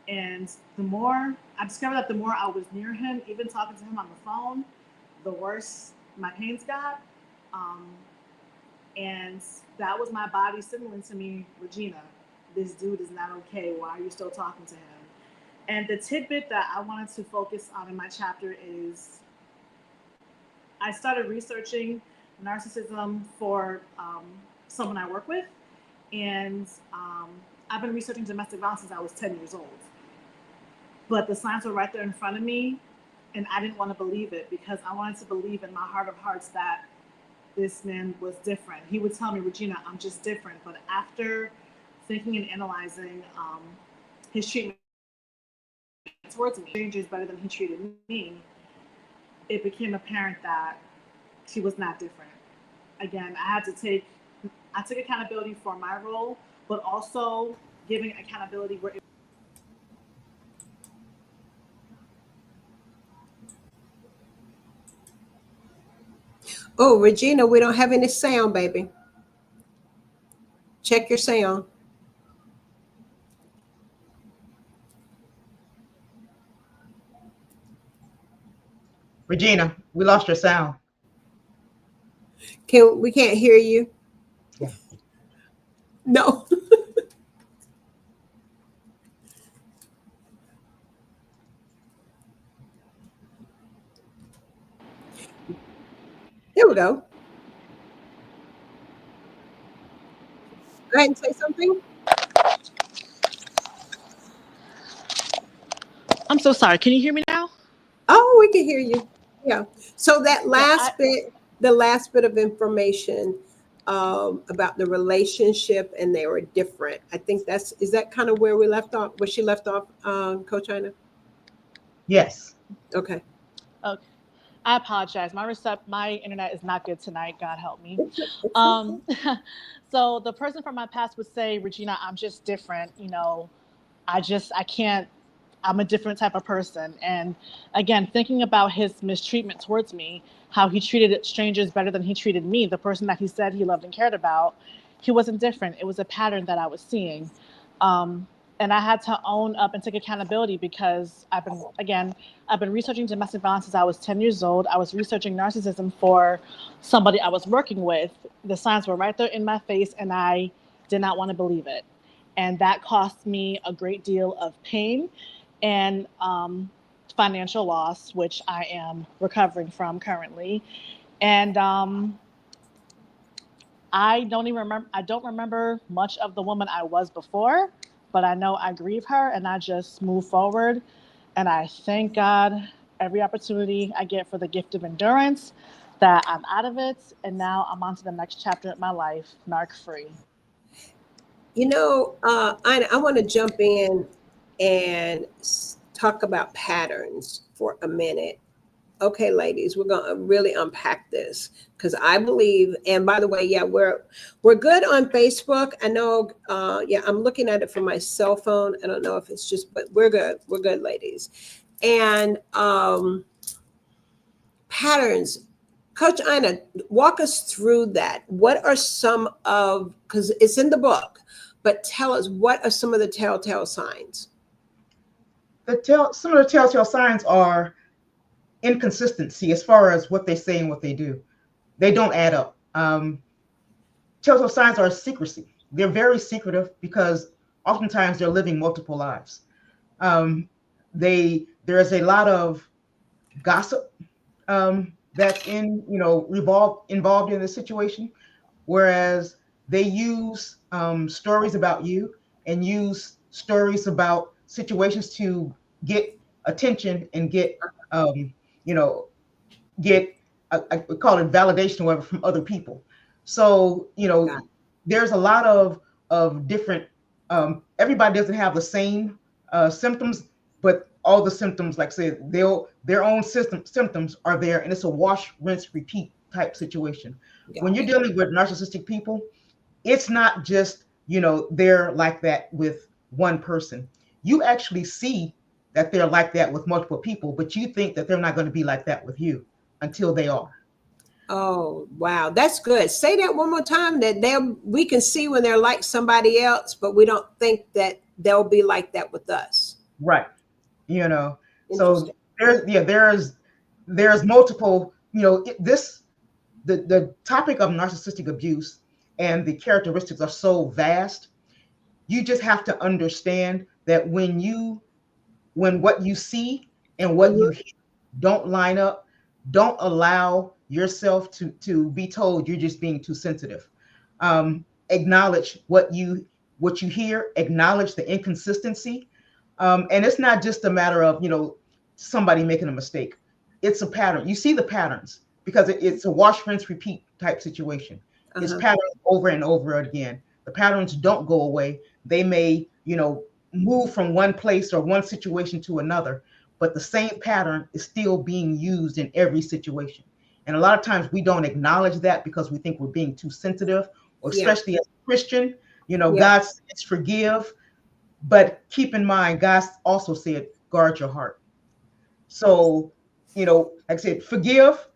and I discovered that the more I was near him, even talking to him on the phone, the worse my pains got. And that was my body signaling to me, Regina, this dude is not okay. Why are you still talking to him? And the tidbit that I wanted to focus on in my chapter is I started researching narcissism for someone I work with. And I've been researching domestic violence since I was 10 years old. But the signs were right there in front of me, and I didn't want to believe it because I wanted to believe in my heart of hearts that this man was different. He would tell me, Regina, I'm just different. But after thinking and analyzing his treatment towards me, strangers better than he treated me, it became apparent that he was not different. Again, I took accountability for my role, but also giving accountability where Oh, Regina, we don't have any sound, baby. Check your sound. Regina, we lost your sound. We can't hear you? Yeah. No. There we go. Go ahead and say something. I'm so sorry. Can you hear me now? Oh, we can hear you. Yeah. So that the last bit of information about the relationship, and they were different. I think is that kind of where we left off? Where she left off, Coach Ina? Yes. Okay. Okay. I apologize. My internet is not good tonight. God help me. So the person from my past would say, Regina, I'm just different. I I'm a different type of person. And again, thinking about his mistreatment towards me, how he treated strangers better than he treated me, the person that he said he loved and cared about, he wasn't different. It was a pattern that I was seeing. And I had to own up and take accountability because I've been researching domestic violence since I was 10 years old. I was researching narcissism for somebody I was working with. The signs were right there in my face, and I did not want to believe it. And that cost me a great deal of pain and financial loss, which I am recovering from currently. And I don't remember much of the woman I was before, but I know I grieve her and I just move forward. And I thank God every opportunity I get for the gift of endurance, that I'm out of it. And now I'm on to the next chapter of my life, narc free. You know, I want to jump in and talk about patterns for a minute. Okay, ladies, we're going to really unpack this because I believe, and by the way, yeah, we're good on Facebook. I know, yeah, I'm looking at it from my cell phone. I don't know if it's just, but we're good. We're good, ladies. And patterns. Coach Ina, walk us through that. What are some of, because it's in the book, but tell us, what are some of the telltale signs? Some of the telltale signs are inconsistency as far as what they say and what they do. They don't add up. Telltale signs are secrecy. They're very secretive because oftentimes they're living multiple lives. There's a lot of gossip that's involved in this situation, whereas they use stories about you and use stories about situations to get attention and get I would call it validation or whatever from other people. So, there's a lot of different, everybody doesn't have the same symptoms, but all the symptoms, like I said, their own symptoms are there, and it's a wash, rinse, repeat type situation. Yeah. When you're dealing with narcissistic people, it's not just, they're like that with one person. You actually see that they're like that with multiple people, but you think that they're not going to be like that with you until they are. Oh, wow. That's good. Say that one more time, that we can see when they're like somebody else, but we don't think that they'll be like that with us. Right. So there's multiple, the topic of narcissistic abuse and the characteristics are so vast. You just have to understand that when what you see and what you hear don't line up, don't allow yourself to be told you're just being too sensitive. Acknowledge what you hear, acknowledge the inconsistency. And it's not just a matter of, somebody making a mistake. It's a pattern. You see the patterns because it's a wash, rinse, repeat type situation. It's patterns over and over again. The patterns don't go away. They may, move from one place or one situation to another, but the same pattern is still being used in every situation. And a lot of times we don't acknowledge that because we think we're being too sensitive, or especially as a Christian, God says forgive, but keep in mind, God also said, guard your heart. So, like I said, forgive,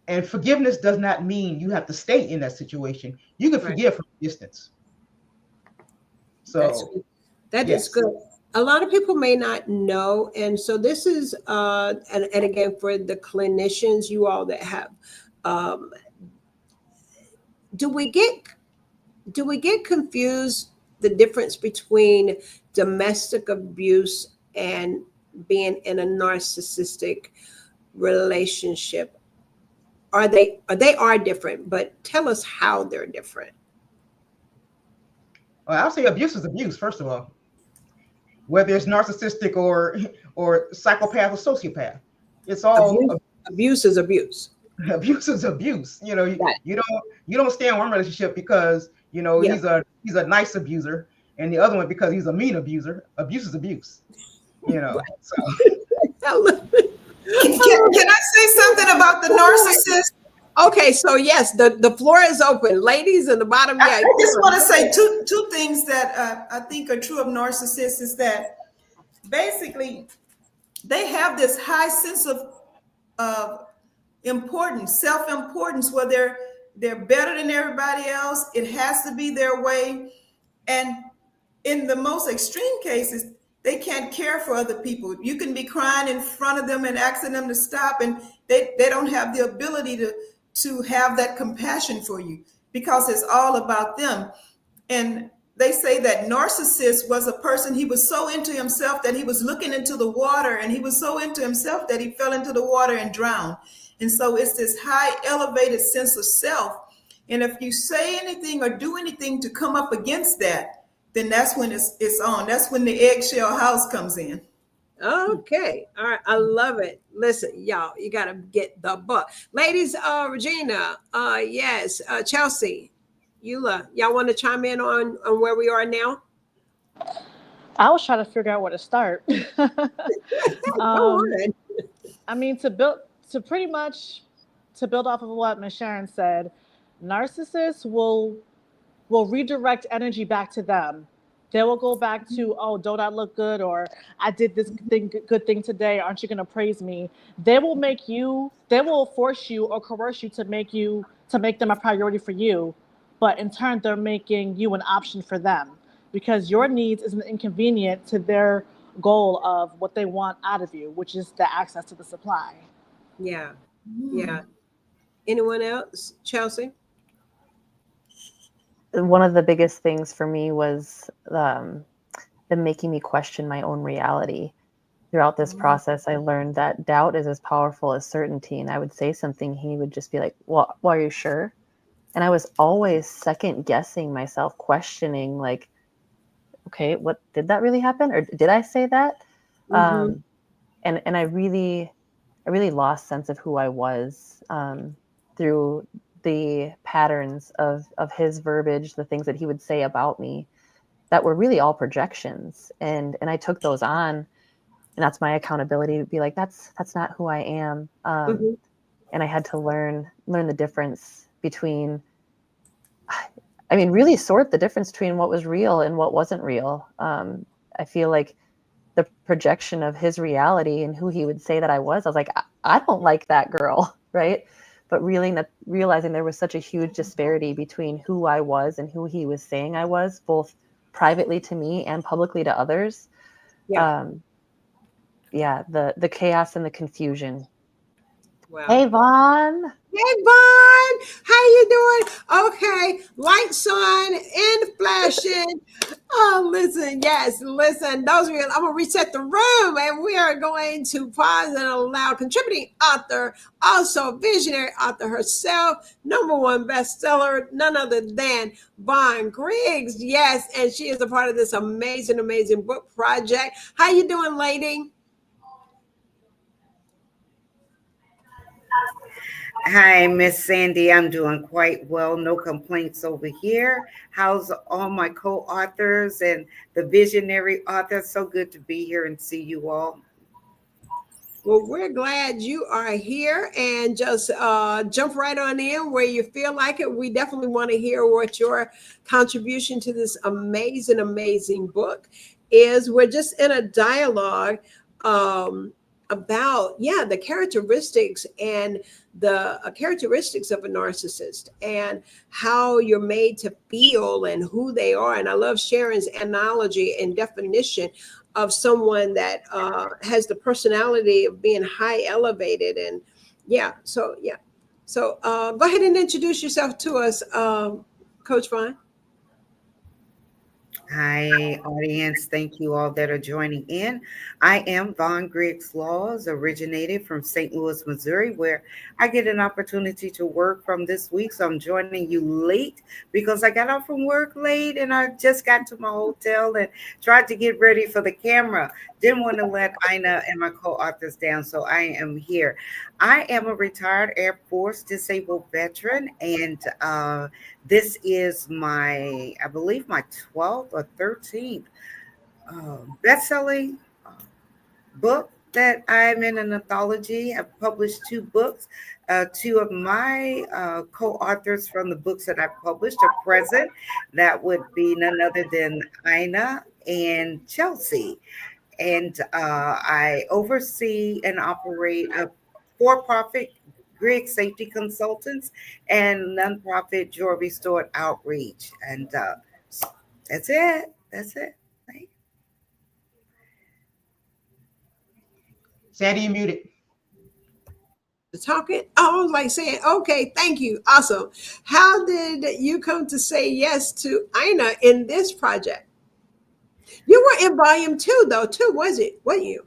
and forgiveness does not mean you have to stay in that situation. You can forgive from a distance. So that is good. A lot of people may not know. And so this is, and again, for the clinicians, you all that have, do we get confused the difference between domestic abuse and being in a narcissistic relationship? They are different, but tell us how they're different. Well, I'll say abuse is abuse, first of all. Whether it's narcissistic or psychopath or sociopath, it's all abuse is abuse. Abuse is abuse. You don't stay in one relationship because he's a nice abuser, and the other one because he's a mean abuser. Abuse is abuse. So. Can I say something about the narcissist? Okay, so yes, the floor is open, ladies in the bottom. Yeah, I just want to say two things that I think are true of narcissists is that basically they have this high sense of importance, self-importance, where they're better than everybody else. It has to be their way. And in the most extreme cases, they can't care for other people. You can be crying in front of them and asking them to stop, and they don't have the ability to have that compassion for you because it's all about them. And they say that narcissist was a person, he was so into himself that he was looking into the water, and he was so into himself that he fell into the water and drowned. And so it's this high elevated sense of self. And if you say anything or do anything to come up against that, then that's when it's on. That's when the eggshell house comes in. Okay. All right. I love it. Listen, y'all, you got to get the book. Ladies, Regina, yes, Chelsea, Eula, y'all want to chime in on where we are now? I was trying to figure out where to start. Go on. I mean, to build off of what Ms. Sharon said, narcissists will redirect energy back to them. They will go back to, oh, don't I look good? Or I did this good thing today. Aren't you going to praise me? They will force you or coerce you to make them a priority for you. But in turn, they're making you an option for them because your needs isn't inconvenient to their goal of what they want out of you, which is the access to the supply. Yeah. Yeah. Anyone else? Chelsea? One of the biggest things for me was them making me question my own reality. Throughout this process, I learned that doubt is as powerful as certainty. And I would say something, he would just be like, well, are you sure? And I was always second guessing myself, questioning, like, okay, what did that really happen? Or did I say that? And I really lost sense of who I was through the patterns of his verbiage, the things that he would say about me that were really all projections. And I took those on, and that's my accountability to be like, that's not who I am. And I had to learn the difference between, I mean, really sort the difference between what was real and what wasn't real. I feel like the projection of his reality and who he would say that I was like, I don't like that girl, right? But really realizing there was such a huge disparity between who I was and who he was saying I was, both privately to me and publicly to others. The chaos and the confusion. Wow. Hey, Vaughn. Hey, Vaughn. How you doing? Okay. Lights on and flashing. Oh, listen. Yes, listen. I'm going to reset the room, and we are going to pause and allow contributing author, also visionary author herself, #1 bestseller, none other than Vaughn Griggs. Yes, and she is a part of this amazing, amazing book project. How you doing, lady? Hi, Miss Sandy. I'm doing quite well. No complaints over here. How's all my co-authors and the visionary authors? So good to be here and see you all. Well, we're glad you are here, and just jump right on in where you feel like it. We definitely want to hear what your contribution to this amazing, amazing book is. We're just in a dialogue about the characteristics and the characteristics of a narcissist and how you're made to feel and who they are. And I love Sharon's analogy and definition of someone that has the personality of being high elevated. And so go ahead and introduce yourself to us, Coach Vaughn. Hi, audience. Thank you all that are joining in. I am Vaughn Griggs Laws, originated from St. Louis, Missouri, where I get an opportunity to work from this week. So I'm joining you late because I got off from work late and I just got to my hotel and tried to get ready for the camera. Didn't want to let Ina and my co-authors down, so I am here. I am a retired Air Force disabled veteran, and this is I believe my 12th or 13th best-selling book that I'm in an anthology. I've published 2 books. 2 of my co-authors from the books that I've published are present. That would be none other than Ina and Chelsea. and I oversee and operate a for-profit grid safety consultants and nonprofit jewelry store outreach. And that's it. That's it. Right? Sandy, you muted. Talking. I was like saying, okay, thank you. Awesome. How did you come to say yes to Ina in this project? You were in volume 2 though, too, was it? Weren't you?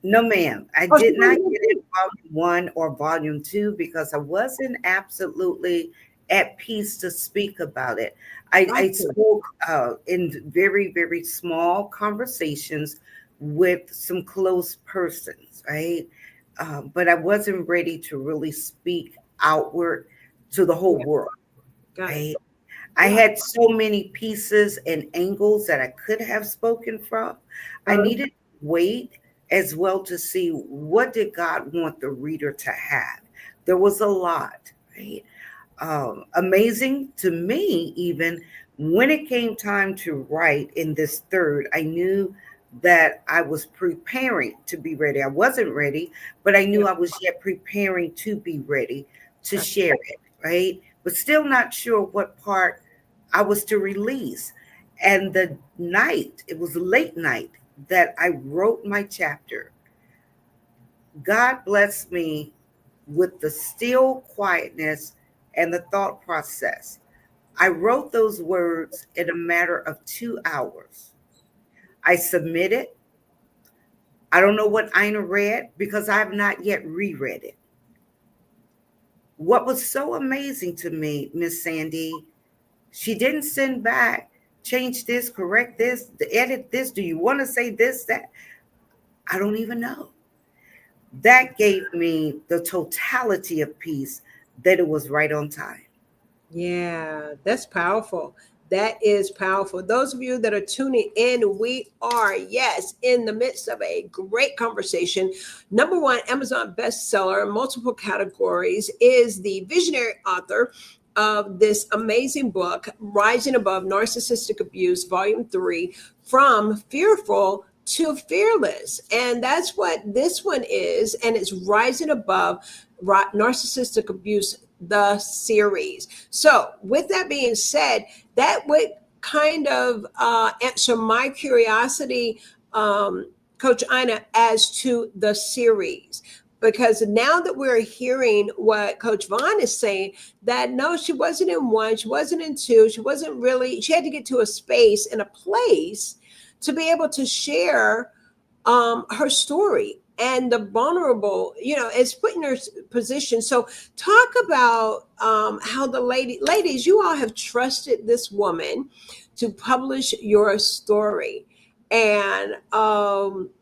No, ma'am. I Oh, did not get in volume 1 or volume 2 because I wasn't absolutely at peace to speak about it. I spoke in very, very small conversations with some close persons, right? But I wasn't ready to really speak outward to the whole world, right? I had so many pieces and angles that I could have spoken from. I needed to wait as well to see what did God want the reader to have. There was a lot, right? Amazing to me, even when it came time to write in this third, I knew that I was preparing to be ready. I wasn't ready, but I knew I was yet preparing to be ready to share it, right? But still not sure what part I was to release. And the night, it was late night that I wrote my chapter. God blessed me with the still quietness and the thought process. I wrote those words in a matter of 2 hours. I submitted. I don't know what Ina read because I have not yet reread it. What was so amazing to me, Miss Sandy, she didn't send back, change this, correct this, edit this. Do you want to say this, that? I don't even know. That gave me the totality of peace that it was right on time. Yeah, that's powerful. That is powerful. Those of you that are tuning in, we are, yes, in the midst of a great conversation. Number one, Amazon bestseller in multiple categories, is the visionary author of this amazing book, Rising Above Narcissistic Abuse, Volume 3, From Fearful to Fearless. And that's what this one is. And it's Rising Above Narcissistic Abuse, the series. So with that being said, that would kind of answer my curiosity, Coach Ina, as to the series. Because now that we're hearing what Coach Vaughn is saying, that no, she wasn't in 1, she wasn't in 2, she wasn't really, she had to get to a space and a place to be able to share her story. And the vulnerable, it's put in her position. So talk about how the ladies, you all have trusted this woman to publish your story. And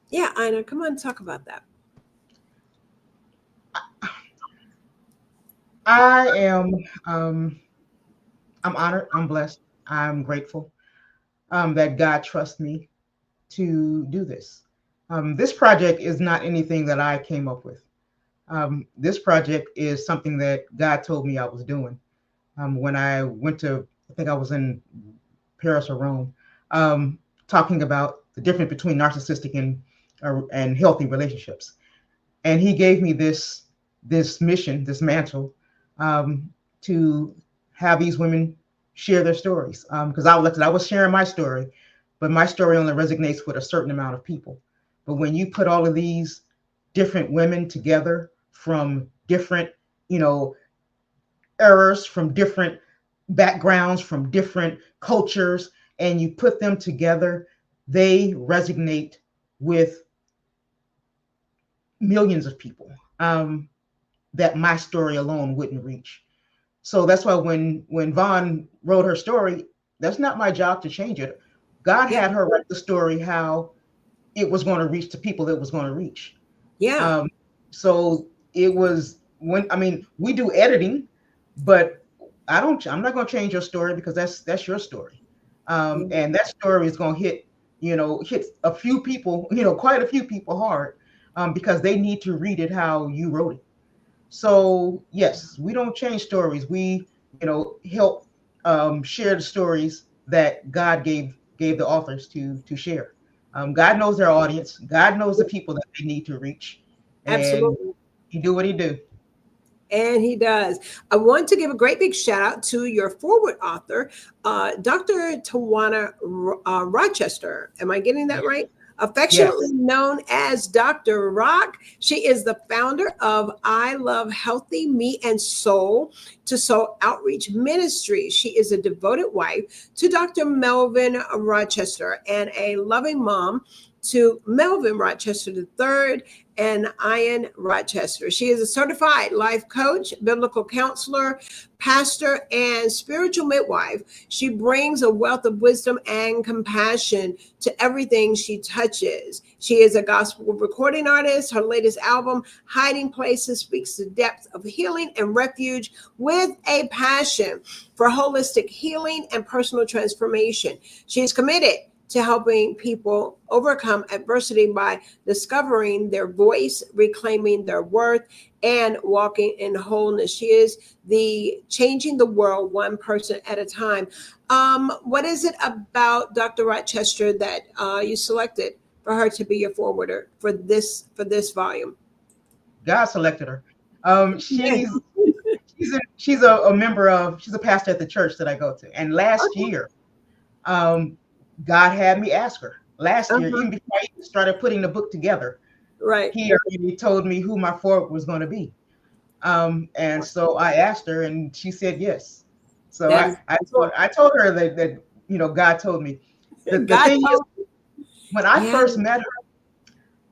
yeah, Ina, come on, talk about that. I am, I'm honored, I'm blessed, I'm grateful that God trusts me to do this. This project is not anything that I came up with. This project is something that God told me I was doing. When I went to, I think I was in Paris or Rome, talking about the difference between narcissistic and healthy relationships. And he gave me this mission, this mantle, to have these women share their stories. Because I was sharing my story, but my story only resonates with a certain amount of people. But when you put all of these different women together from different, eras, from different backgrounds, from different cultures, and you put them together, they resonate with millions of people that my story alone wouldn't reach. So that's why when Vaughn wrote her story, that's not my job to change it. God had her write the story how it was going to reach the people it was going to reach. Yeah. So it was we do editing, but I'm not going to change your story because that's your story. And that story is going to hit a few people, quite a few people hard, because they need to read it how you wrote it. So yes, we don't change stories. We, help share the stories that God gave the authors to share. God knows their audience. God knows the people that they need to reach, and Absolutely. He do what He do. And he does. I want to give a great big shout out to your forward author, Dr. Tawana Rochester. Am I getting that Yes. right? Affectionately Yes. known as Dr. Rock. She is the founder of I Love Healthy Me and Soul to Soul Outreach Ministry. She is a devoted wife to Dr. Melvin Rochester and a loving mom to Melvin Rochester III and Ian Rochester. She is a certified life coach, biblical counselor, pastor, and spiritual midwife. She brings a wealth of wisdom and compassion to everything she touches. She is a gospel recording artist. Her latest album, Hiding Places, speaks to depth of healing and refuge with a passion for holistic healing and personal transformation. She is committed to helping people overcome adversity by discovering their voice, reclaiming their worth, and walking in wholeness. She is the changing the world one person at a time. What is it about Dr. Rochester that you selected for her to be your forwarder for this volume? God selected her. She's a member of. She's a pastor at the church that I go to. And last year, God had me ask her. Last year, even before I started putting the book together, right? He already told me who my forward was going to be. And so I asked her, and she said yes. So I told her that God told me. The thing is, when I first met her,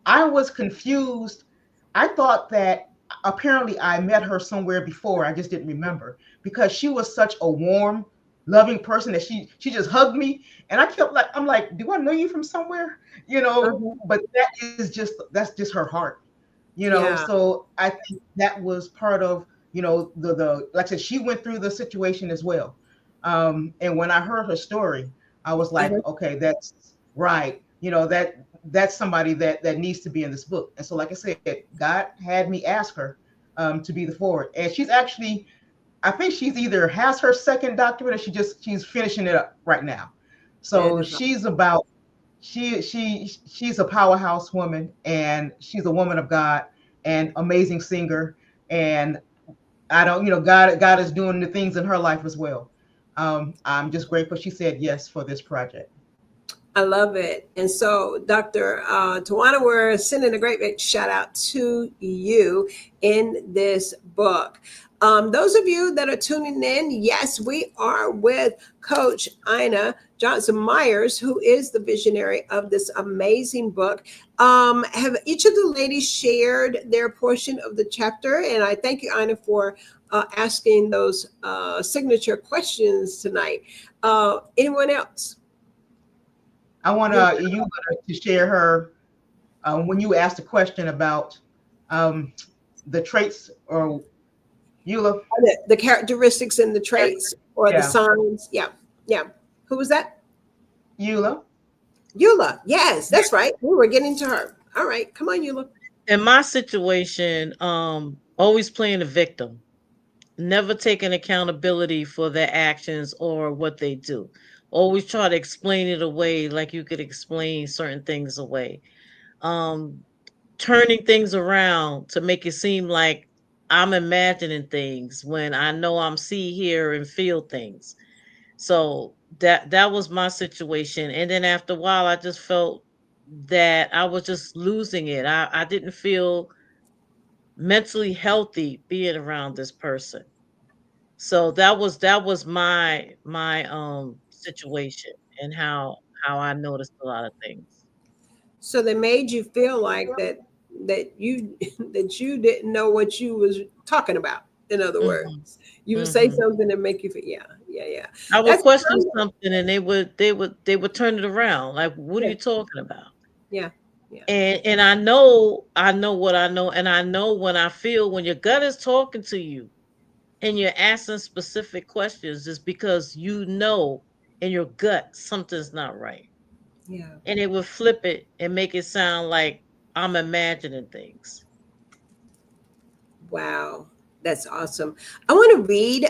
I was confused. I thought that apparently I met her somewhere before. I just didn't remember, because she was such a warm, loving person that she just hugged me, and I'm like, do I know you from somewhere? But that's just her heart. So I think that was part of, the like I said, she went through the situation as well. And when I heard her story, I was like, okay, that's right. That's somebody that needs to be in this book. And so, like I said, God had me ask her to be the forward. And she's actually, I think she's either has her second doctorate, or she's finishing it up right now. So she's a powerhouse woman, and she's a woman of God and amazing singer. And God is doing the things in her life as well. I'm just grateful she said yes for this project. I love it. And so, Dr. Tawana, we're sending a great big shout out to you in this book. Those of you that are tuning in, yes, we are with Coach Ina Johnson Myers, who is the visionary of this amazing book. Have each of the ladies shared their portion of the chapter? And I thank you, Ina, for asking those signature questions tonight. Anyone else? I want you to share her when you asked a question about the traits, or Eula, the characteristics and the traits, or the signs. Yeah. Who was that? Eula. Yes, that's right. We were getting to her. All right, come on, Eula. In my situation, always playing the victim, never taking accountability for their actions or what they do. Always try to explain it away like you could explain certain things away. Turning things around to make it seem like I'm imagining things when I know I'm see, hear, and feel things. So that was my situation. And then after a while, I just felt that I was just losing it. I didn't feel mentally healthy being around this person. So that was my situation, and how I noticed a lot of things. So they made you feel like that you that you didn't know what you was talking about. In other words, you would say something and make you feel, yeah. I would question something, and they would turn it around. Like, what are you talking about? Yeah. And I know what I know, and I know when I feel when your gut is talking to you and you're asking specific questions, is because you know in your gut something's not right. Yeah. And it would flip it and make it sound like I'm imagining things. Wow, that's awesome. I want to read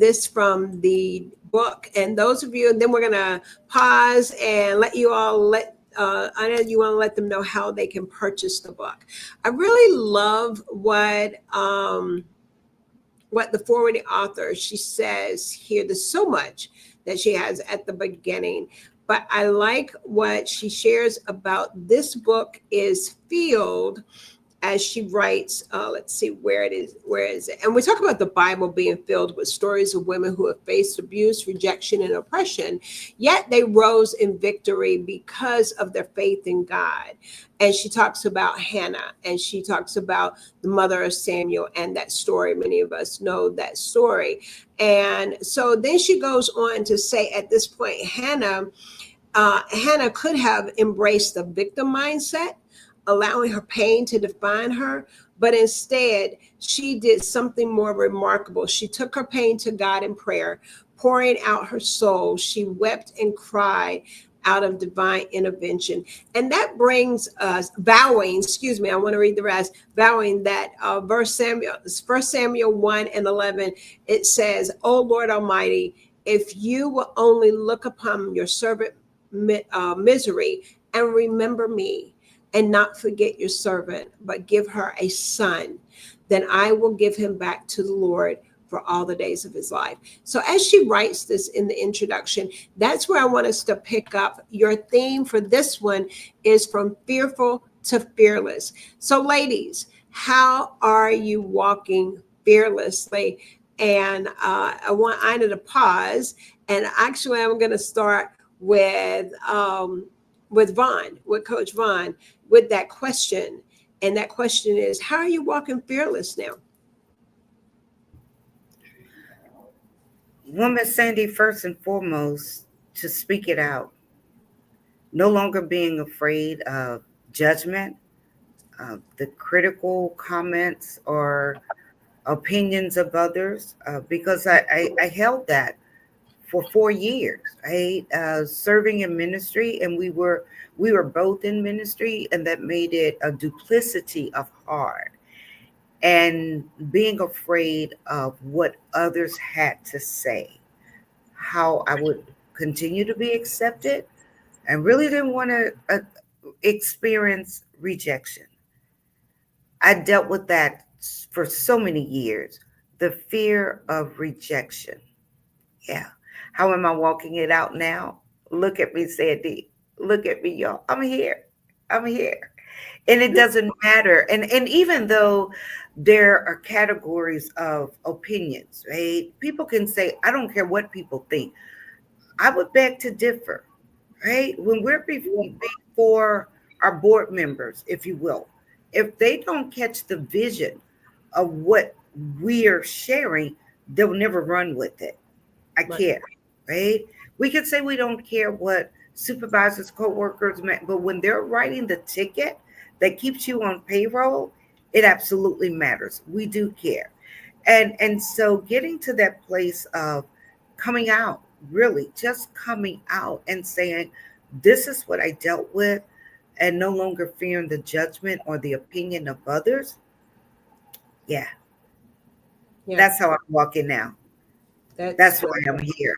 this from the book, and those of you, and then we're gonna pause and let you all I know you want to let them know how they can purchase the book. I really love what the forwarding author, she says here. There's so much that she has at the beginning, but I like what she shares about this book is filled, as she writes, let's see where is it? And we talk about the Bible being filled with stories of women who have faced abuse, rejection, and oppression, yet they rose in victory because of their faith in God. And she talks about Hannah, and she talks about the mother of Samuel and that story. Many of us know that story. And so then she goes on to say, at this point, Hannah could have embraced the victim mindset, allowing her pain to define her, but instead she did something more remarkable. She took her pain to God in prayer, pouring out her soul. She wept and cried out of divine intervention. And that brings us vowing, I want to read the rest, vowing that First Samuel 1:11, it says, "O Lord Almighty, if you will only look upon your servant misery and remember me, and not forget your servant, but give her a son, then I will give him back to the Lord for all the days of his life." So as she writes this in the introduction, that's where I want us to pick up. Your theme for this one is from fearful to fearless. So ladies, how are you walking fearlessly? And I want Ina to pause. And actually, I'm going to start with Vaughn, with Coach Vaughn, with that question. And that question is, how are you walking fearless now? Woman Sandy, first and foremost, to speak it out. No longer being afraid of judgment, the critical comments or opinions of others, because I held that for 4 years, right? Serving in ministry, and we were both in ministry, and that made it a duplicity of hard. And being afraid of what others had to say, how I would continue to be accepted, and really didn't want to experience rejection. I dealt with that for so many years, the fear of rejection. Yeah. How am I walking it out now? Look at me, Sandy. Look at me, y'all. I'm here. I'm here. And it doesn't matter. And even though there are categories of opinions, right? People can say, I don't care what people think. I would beg to differ, right? When we're before our board members, if you will, if they don't catch the vision of what we are sharing, they'll never run with it. I care, right? We could say we don't care what supervisors, co-workers, but when they're writing the ticket that keeps you on payroll, it absolutely matters. We do care. And so getting to that place of coming out, really just coming out and saying, this is what I dealt with, and no longer fearing the judgment or the opinion of others. Yeah. That's how I'm walking now. That's why I'm here.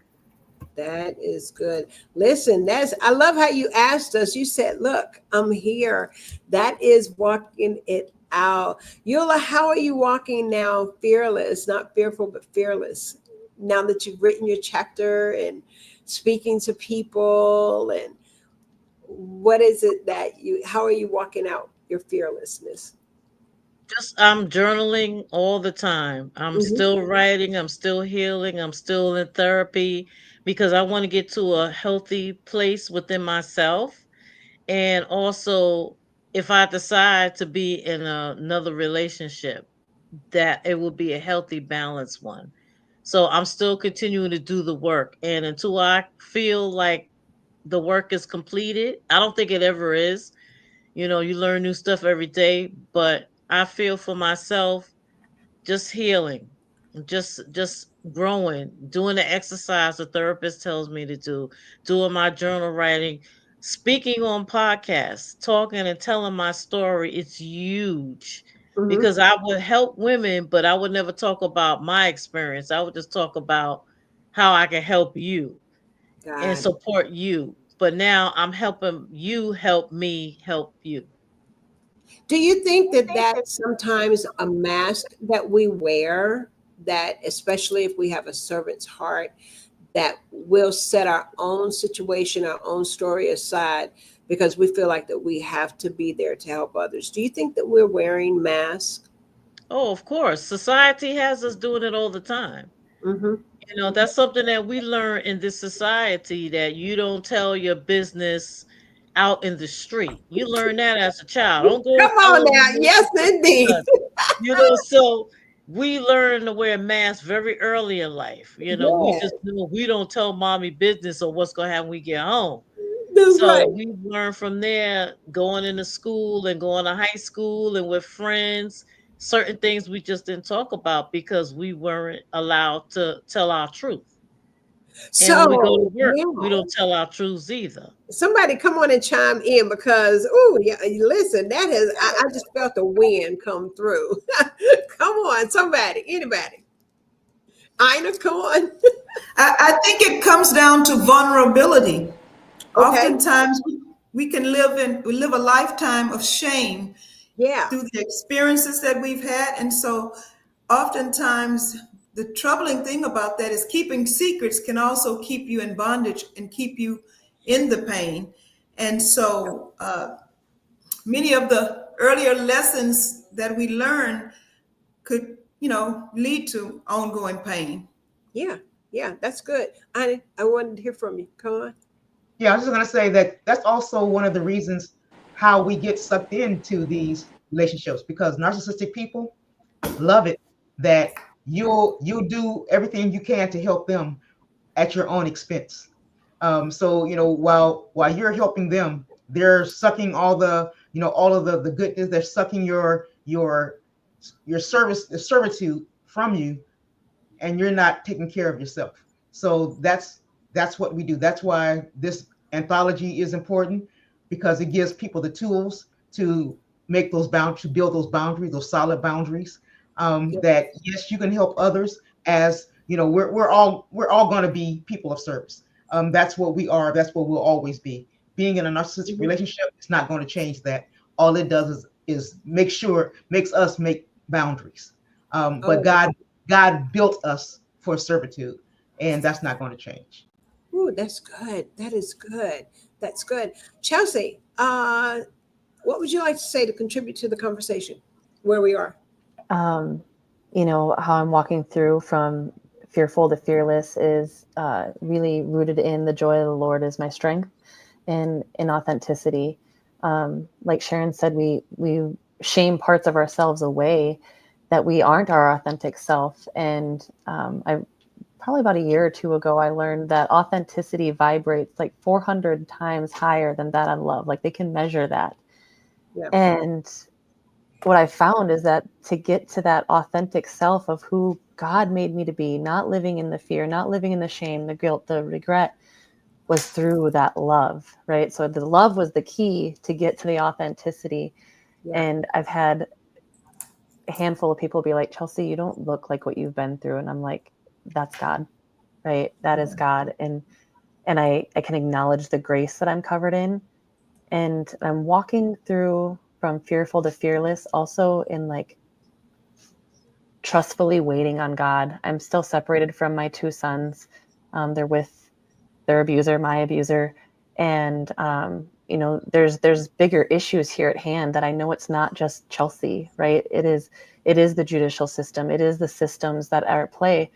That is good. Listen, I love how you asked us. You said, look, I'm here. That is walking it out. Eula, how are you walking now? Fearless, not fearful, but fearless. Now that you've written your chapter and speaking to people, and what is it how are you walking out your fearlessness? I'm journaling all the time. I'm still writing, I'm still healing, I'm still in therapy, because I want to get to a healthy place within myself. And also, if I decide to be in another relationship, that it will be a healthy, balanced one. So I'm still continuing to do the work. And until I feel like the work is completed, I don't think it ever is. You learn new stuff every day, but I feel for myself, just healing, just growing, doing the exercise the therapist tells me to do, doing my journal writing, speaking on podcasts, talking and telling my story. It's huge, because I would help women, but I would never talk about my experience. I would just talk about how I can help you and support you. but now I'm helping you help me help you. Do you think that that's sometimes a mask that we wear, that especially if we have a servant's heart, that we'll set our own situation, our own story aside because we feel like that we have to be there to help others? Do you think that we're wearing masks? Oh, of course. Society has us doing it all the time. Mm-hmm. That's something that we learn in this society, that you don't tell your business out in the street. You learn that as a child. Don't go Come on telling now. your Yes, sister indeed. so we learn to wear masks very early in life. We Yeah, just know we don't tell mommy business or what's gonna happen when we get home. that's So right. we learn from there, going into school and going to high school and with friends, certain things we just didn't talk about because we weren't allowed to tell our truth. And when we go to So, work, yeah, we don't tell our truths either. somebody come on and chime in because, oh, yeah, listen, I just felt the wind come through. Come on, somebody, anybody. Ina, come on. I think it comes down to vulnerability. Okay. Oftentimes, we can live a lifetime of shame Yeah. through the experiences that we've had, and so oftentimes the troubling thing about that is keeping secrets can also keep you in bondage and keep you in the pain. And so many of the earlier lessons that we learn could, lead to ongoing pain. Yeah. Yeah. That's good. I wanted to hear from you. Come on. Yeah, I was just gonna say that that's also one of the reasons how we get sucked into these relationships, because narcissistic people love it that you'll do everything you can to help them at your own expense. So while you're helping them, they're sucking all of the goodness. They're sucking your service, the servitude from you, and you're not taking care of yourself. So that's what we do. That's why this anthology is important, because it gives people the tools to make those boundaries, to build those boundaries, those solid boundaries. Yeah. That yes, you can help others. As you know, we're all going to be people of service. That's what we are. That's what we'll always be. Being in a narcissistic Mhm. relationship, it's not going to change that. All it does is makes us make boundaries. But Oh, God built us for servitude, and that's not going to change. ooh, that's good. That is good. That's good. Chelsea, what would you like to say to contribute to the conversation where we are? Um, how I'm walking through from fearful to fearless is really rooted in the joy of the Lord is my strength, and in authenticity. Like Sharon said, we shame parts of ourselves away that we aren't our authentic self. And I probably about a year or two ago, I learned that authenticity vibrates like 400 times higher than that on love. Like they can measure that. Yeah. And what I found is that to get to that authentic self of who God made me to be, not living in the fear, not living in the shame, the guilt, the regret, was through that love, right? So the love was the key to get to the authenticity. Yeah. And I've had a handful of people be like, Chelsea, you don't look like what you've been through. And I'm like, that's God, right? That is God. And I can acknowledge the grace that I'm covered in. And I'm walking through from fearful to fearless, also in like trustfully waiting on God. I'm still separated from my two sons. They're with their abuser, my abuser. And, there's bigger issues here at hand that I know it's not just Chelsea, right? It is the judicial system. It is the systems that are at play.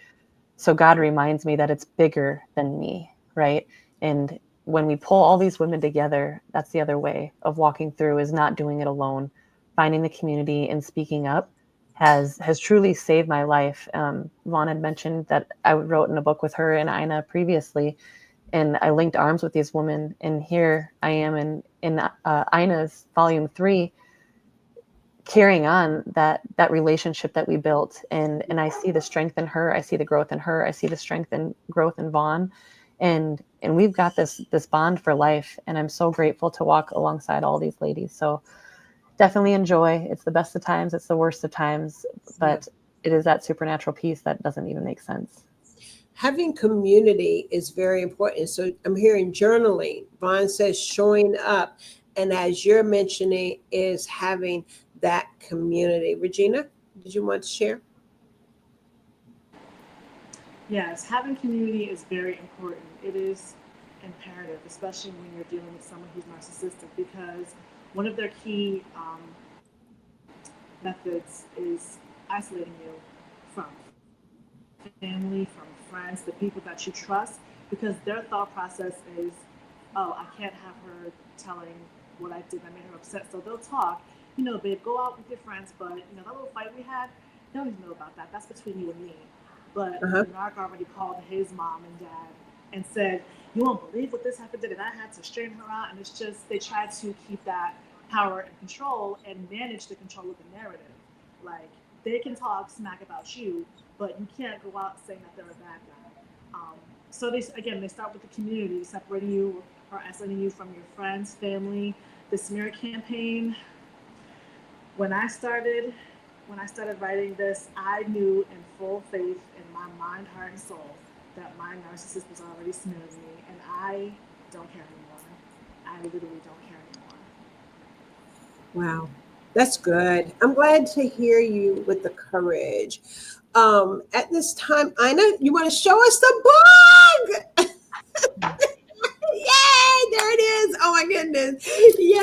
So God reminds me that it's bigger than me, right? And when we pull all these women together, that's the other way of walking through, is not doing it alone. Finding the community and speaking up has truly saved my life. Vaughn had mentioned that I wrote in a book with her and Ina previously, and I linked arms with these women. And here I am in Ina's volume 3, carrying on that relationship that we built. And I see the strength in her. I see the growth in her. I see the strength and growth in Vaughn. And we've got this bond for life. And I'm so grateful to walk alongside all these ladies. So definitely enjoy. It's the best of times. It's the worst of times, but it is that supernatural peace that doesn't even make sense. having community is very important. So I'm hearing journaling. Vaughn says showing up. And as you're mentioning, is having that community. Regina, did you want to share? Yes, having community is very important. It is imperative, especially when you're dealing with someone who's narcissistic, because one of their key methods is isolating you from family, from friends, the people that you trust, because their thought process is, oh, I can't have her telling what I did that made her upset. So they'll talk, babe, go out with your friends, but that little fight we had, they don't even know about that. That's between you and me. But Uh-huh. Narc already called his mom and dad and said, you won't believe what this happened, and I had to straighten her out. And it's just, they try to keep that power and control and manage the control of the narrative. Like, they can talk smack about you, but you can't go out saying that they're a bad guy. So they start with the community, separating you or isolating you from your friends, family. The smear campaign. When I started writing this, I knew in full faith in my mind, heart, and soul that my narcissist was already smearing me, and I don't care anymore. I literally don't care anymore. Wow, that's good. I'm glad to hear you with the courage. At this time, Ina, you want to show us the book? Yay! There it is. Oh my goodness! Yay!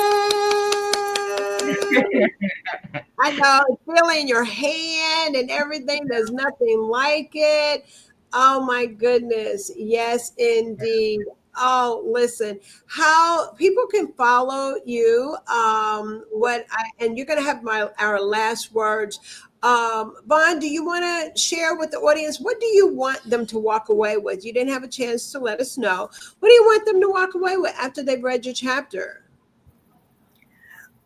I know, feeling your hand and everything. There's nothing like it. Oh my goodness. Yes, indeed. Oh, listen, how people can follow you. And you're gonna have our last words. Vaughn, do you want to share with the audience, what do you want them to walk away with? You didn't have a chance to let us know. What do you want them to walk away with after they've read your chapter?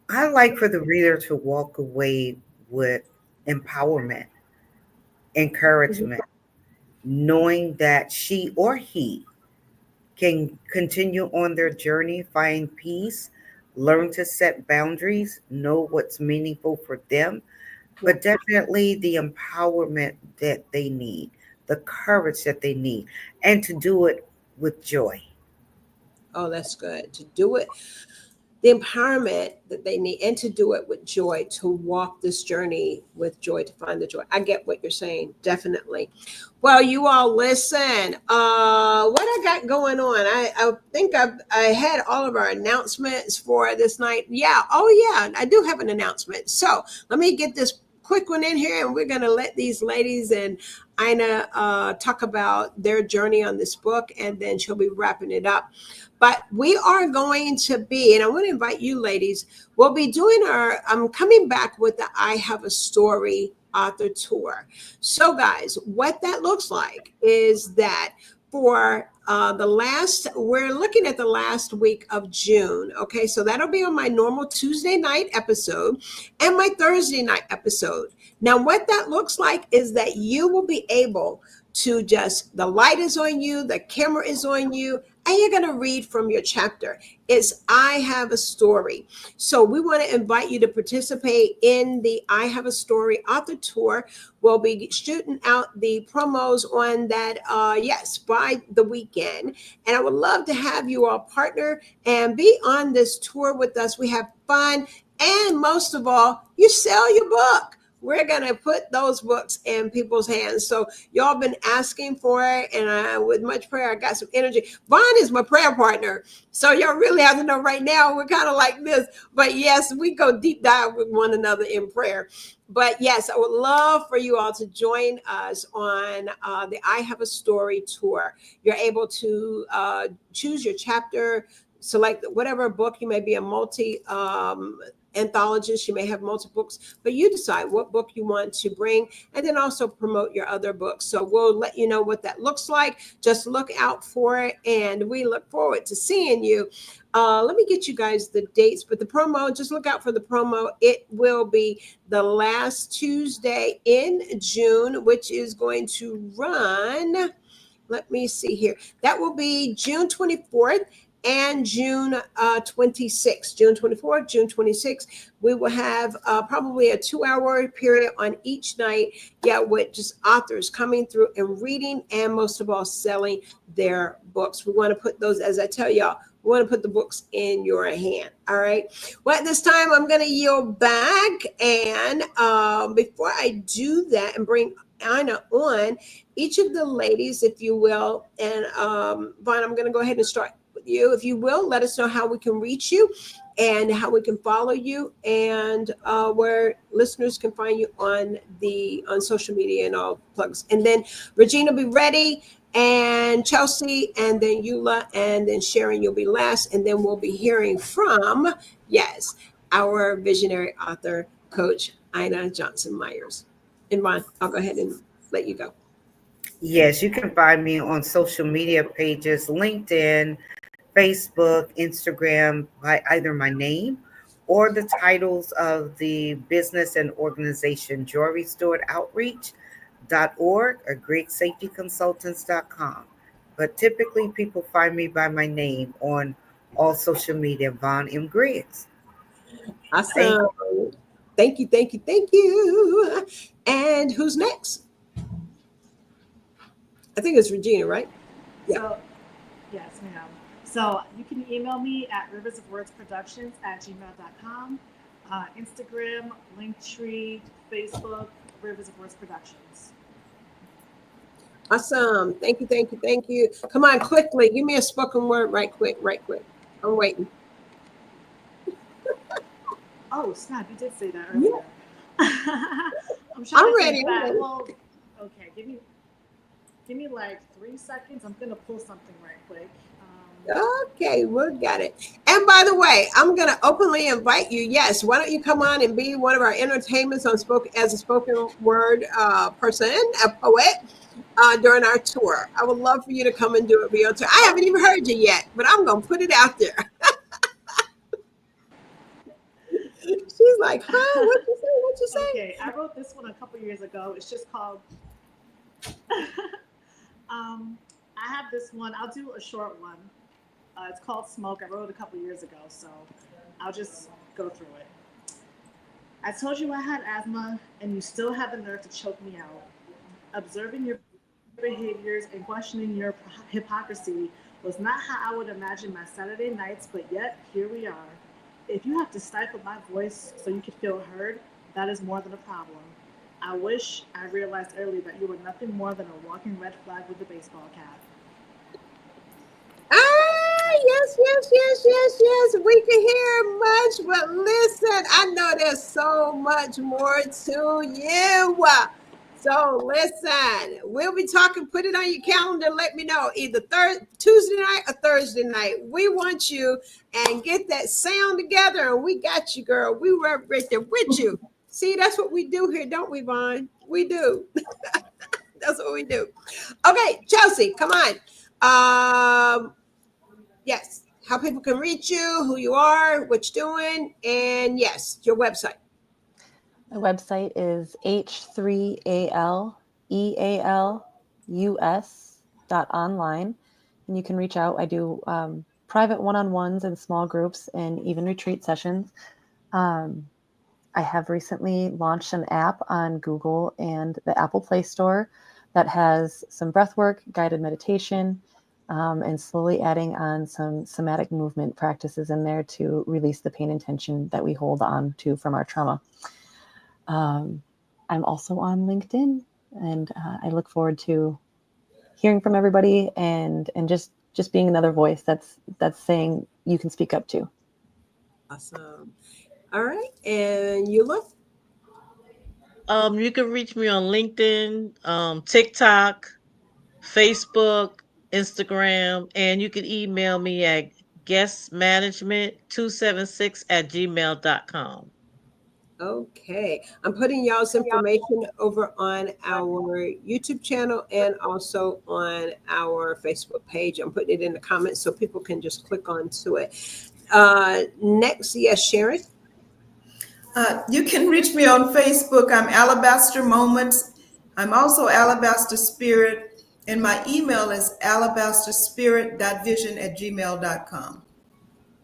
I like for the reader to walk away with empowerment, encouragement, knowing that she or he can continue on their journey, find peace, learn to set boundaries, know what's meaningful for them, but definitely the empowerment that they need, the courage that they need, and to do it with joy. Oh, that's good. To do it, the empowerment that they need, and to do it with joy, to walk this journey with joy, to find the joy. I get what you're saying, definitely. Well, you all listen. What I got going on? I think I had all of our announcements for this night. Yeah. Oh, yeah. I do have an announcement. So let me get this quick one in here, and we're going to let these ladies and Ina talk about their journey on this book, and then she'll be wrapping it up. But we are going to be, and I want to invite you ladies, we'll be doing I'm coming back with the I Have a Story author tour. So guys, what that looks like is that for we're looking at the last week of June. Okay, so that'll be on my normal Tuesday night episode and my Thursday night episode. Now, what that looks like is that you will be able to the light is on you, the camera is on you, and you're going to read from your chapter. It's I Have a Story. So we want to invite you to participate in the I Have a Story author tour. We'll be shooting out the promos on that, by the weekend. And I would love to have you all partner and be on this tour with us. We have fun. And most of all, you sell your book. We're going to put those books in people's hands. So y'all been asking for it. And with much prayer, I got some energy. Vaughn is my prayer partner. So y'all really have to know right now, we're kind of like this. But yes, we go deep dive with one another in prayer. But yes, I would love for you all to join us on the I Have a Story tour. You're able to choose your chapter, select whatever book. You may be a multi anthologist, you may have multiple books, but you decide what book you want to bring, and then also promote your other books. So we'll let you know what that looks like. Just look out for it, and we look forward to seeing you. Let me get you guys the dates, but the promo, just look out for the promo. It will be the last Tuesday in June, which is going to run, let me see here. That will be June 24th. and June 26th, June 24th, June 26th. We will have probably a 2-hour period on each night, with just authors coming through and reading, and most of all, selling their books. We want to put those, as I tell y'all, we want to put the books in your hand. All right. Well, at this time, I'm going to yield back. And before I do that and bring Anna on, each of the ladies, if you will, and Vaughn, I'm going to go ahead and start with you. If you will, let us know how we can reach you and how we can follow you, and where listeners can find you on social media and all plugs. And then Regina, be ready, and Chelsea, and then Eula, and then Sharon, you'll be last, and then we'll be hearing from, our visionary author, Coach Ina Johnson-Myers. And Ron, I'll go ahead and let you go. Yes, you can find me on social media pages, LinkedIn, Facebook, Instagram, by either my name or the titles of the business and organization, Jewelry Steward Outreach.org or GreatSafetyConsultants.com. But typically people find me by my name on all social media, Vaughn M. Griggs. Awesome. Thank you, thank you, thank you. And who's next? I think it's Regina, right? Yeah. So, yes, ma'am. So you can email me at riversofwordsproductions@gmail.com, Instagram, Linktree, Facebook, Rivers of Words Productions. Awesome. Thank you, thank you, thank you. Come on, quickly. Give me a spoken word right quick. I'm waiting. Oh, snap, you did say that earlier. Yeah. I'm ready. Well, okay, give me like 3 seconds. I'm going to pull something right quick. Okay, we got it. And by the way, I'm going to openly invite you. Yes, why don't you come on and be one of our entertainments as a spoken word person, a poet, during our tour. I would love for you to come and do it. Be on tour. I haven't even heard you yet, but I'm going to put it out there. She's like, huh? What you say? Okay, I wrote this one a couple years ago. It's just called. I have this one. I'll do a short one. It's called Smoke. I wrote it a couple years ago, so I'll just go through it. I told you I had asthma, and you still had the nerve to choke me out. Observing your behaviors and questioning your hypocrisy was not how I would imagine my Saturday nights, but yet here we are. If you have to stifle my voice so you can feel heard, that is more than a problem. I wish I realized early that you were nothing more than a walking red flag with a baseball cap. Yes. We can hear much, but listen, I know there's so much more to you. So listen, we'll be talking. Put it on your calendar. Let me know either Tuesday night or Thursday night. We want you, and get that sound together, and we got you, girl. We were right there with you. See, that's what we do here, don't we, Vaughn? We do. That's what we do. Okay, Chelsea, come on. Yes, how people can reach you, who you are, what you're doing, and yes, your website. My website is h3alEALUS.online, and you can reach out. I do private one-on-ones and small groups and even retreat sessions. I have recently launched an app on Google and the Apple Play Store that has some breathwork, guided meditation, and slowly adding on some somatic movement practices in there to release the pain and tension that we hold on to from our trauma. I'm also on LinkedIn, and I look forward to hearing from everybody and just being another voice that's saying you can speak up too. Awesome. All right, and you look. You can reach me on LinkedIn, TikTok, Facebook, Instagram, and you can email me at guestmanagement276@gmail.com. Okay, I'm putting y'all's information over on our YouTube channel and also on our Facebook page. I'm putting it in the comments so people can just click onto it. Next, yes, Sharon. You can reach me on Facebook. I'm Alabaster Moments. I'm also Alabaster Spirit. And my email is alabasterspirit.vision@gmail.com.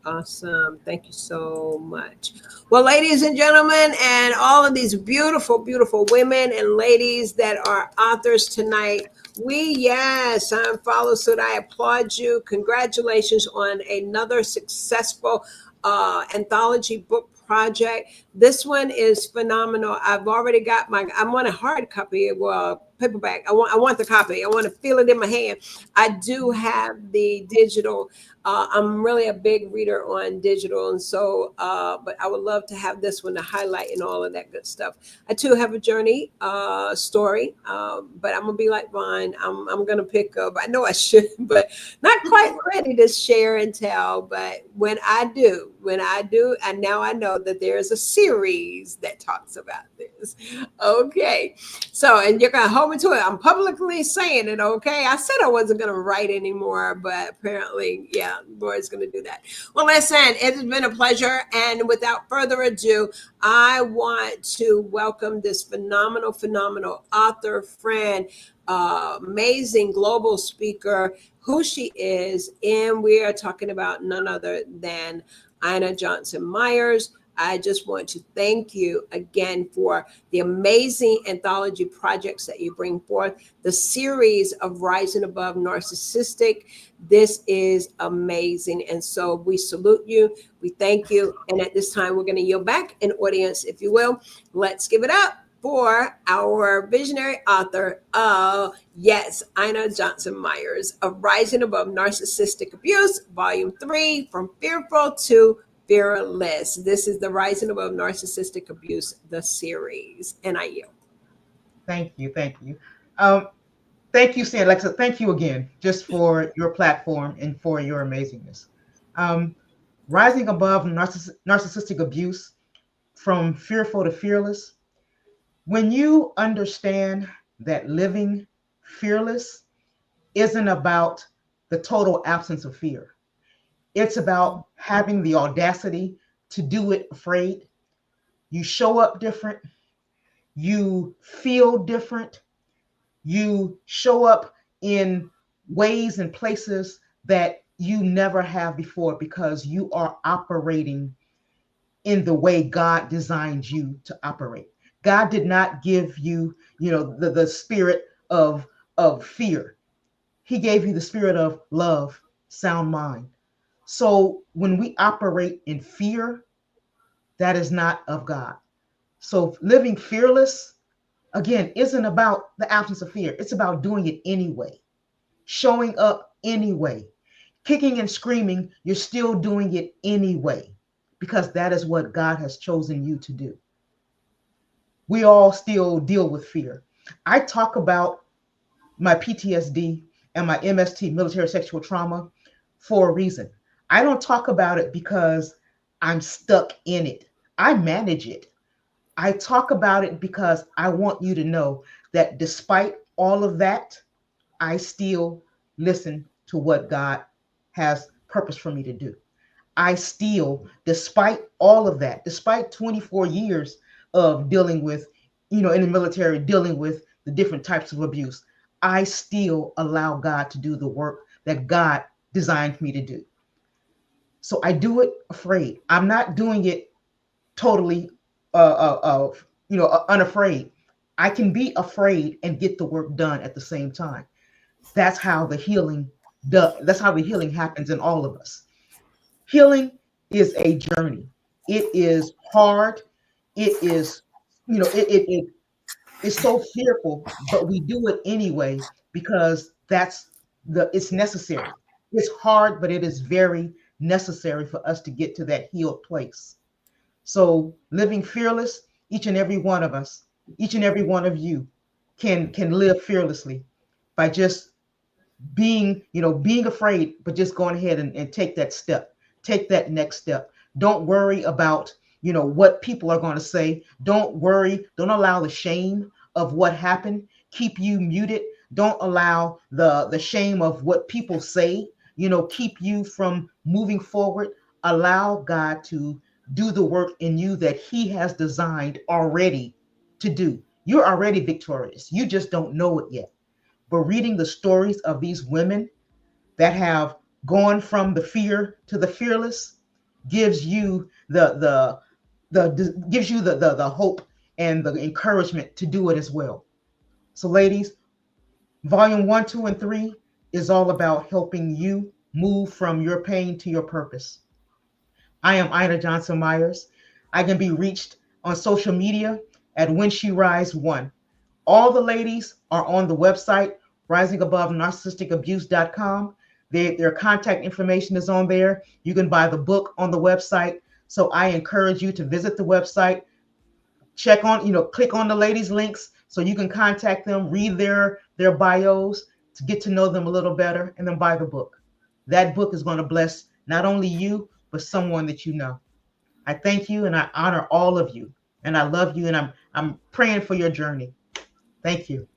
Awesome. Thank you so much. Well, ladies and gentlemen, and all of these beautiful, beautiful women and ladies that are authors tonight, yes, I'm follow suit. I applaud you. Congratulations on another successful anthology book project. This one is phenomenal. I've already got I want a hard copy, well, paperback. I want the copy. I want to feel it in my hand. I do have the digital. I'm really a big reader on digital, and so, but I would love to have this one to highlight and all of that good stuff. I too have a journey story, but I'm gonna be like Vaughn. I'm gonna pick up. I know I should, but not quite ready to share and tell. But when I do, and now I know that there's a series that talks about this. Okay, so and you're gonna hold me to it. I'm publicly saying it. Okay, I said I wasn't gonna write anymore, but apparently, yeah. Lord's going to do that. Well, listen, it has been a pleasure. And without further ado, I want to welcome this phenomenal, phenomenal author, friend, amazing global speaker, who she is. And we are talking about none other than Ina Johnson Myers. I just want to thank you again for the amazing anthology projects that you bring forth, the series of Rising Above Narcissistic. This is amazing. And so we salute you. We thank you. And at this time, we're going to yield back an audience, if you will. Let's give it up for our visionary author, Ina Johnson Myers, of Rising Above Narcissistic Abuse, Volume 3, From Fearful to Fearless. This is the Rising Above Narcissistic Abuse, the series. And I yield. Thank you. Thank you. Thank you, Sandy. Alexa, thank you again just for your platform and for your amazingness. Rising Above Narcissistic Abuse, From Fearful to Fearless. When you understand that living fearless isn't about the total absence of fear, it's about having the audacity to do it afraid. You show up different. You feel different. You show up in ways and places that you never have before because you are operating in the way God designed you to operate. God did not give you, the spirit of fear. He gave you the spirit of love, sound mind. So when we operate in fear, that is not of God. So living fearless, again, isn't about the absence of fear. It's about doing it anyway, showing up anyway, kicking and screaming. You're still doing it anyway, because that is what God has chosen you to do. We all still deal with fear. I talk about my PTSD and my MST, military sexual trauma, for a reason. I don't talk about it because I'm stuck in it. I manage it. I talk about it because I want you to know that despite all of that, I still listen to what God has purpose for me to do. I still, despite all of that, despite 24 years of dealing with, in the military, dealing with the different types of abuse, I still allow God to do the work that God designed me to do. So I do it afraid. I'm not doing it totally, unafraid. I can be afraid and get the work done at the same time. That's how the healing That's how the healing happens in all of us. Healing is a journey. It is hard. It is, it's so fearful, but we do it anyway because it's necessary. It's hard, but it is very necessary for us to get to that healed place. So living fearless, each and every one of us, each and every one of you can live fearlessly by just being afraid, but just going ahead and take that step, take that next step. Don't worry about, what people are going to say. Don't worry. Don't allow the shame of what happened keep you muted. Don't allow the shame of what people say, keep you from moving forward. Allow God to do the work in you that he has designed already to do. You're already victorious. You just don't know it yet. but reading the stories of these women that have gone from the fear to the fearless gives you the hope and the encouragement to do it as well. So ladies, volume 1, 2, and 3 is all about helping you move from your pain to your purpose. I am Ina Johnson Myers. I can be reached on social media at When She Rise One. All the ladies are on the website, risingabove.narcissisticabuse.com. Their contact information is on there. You can buy the book on the website. So I encourage you to visit the website, check on, click on the ladies' links so you can contact them, read their bios to get to know them a little better, and then buy the book. That book is going to bless not only you, but someone that you know. I thank you and I honor all of you. And I love you, and I'm praying for your journey. Thank you.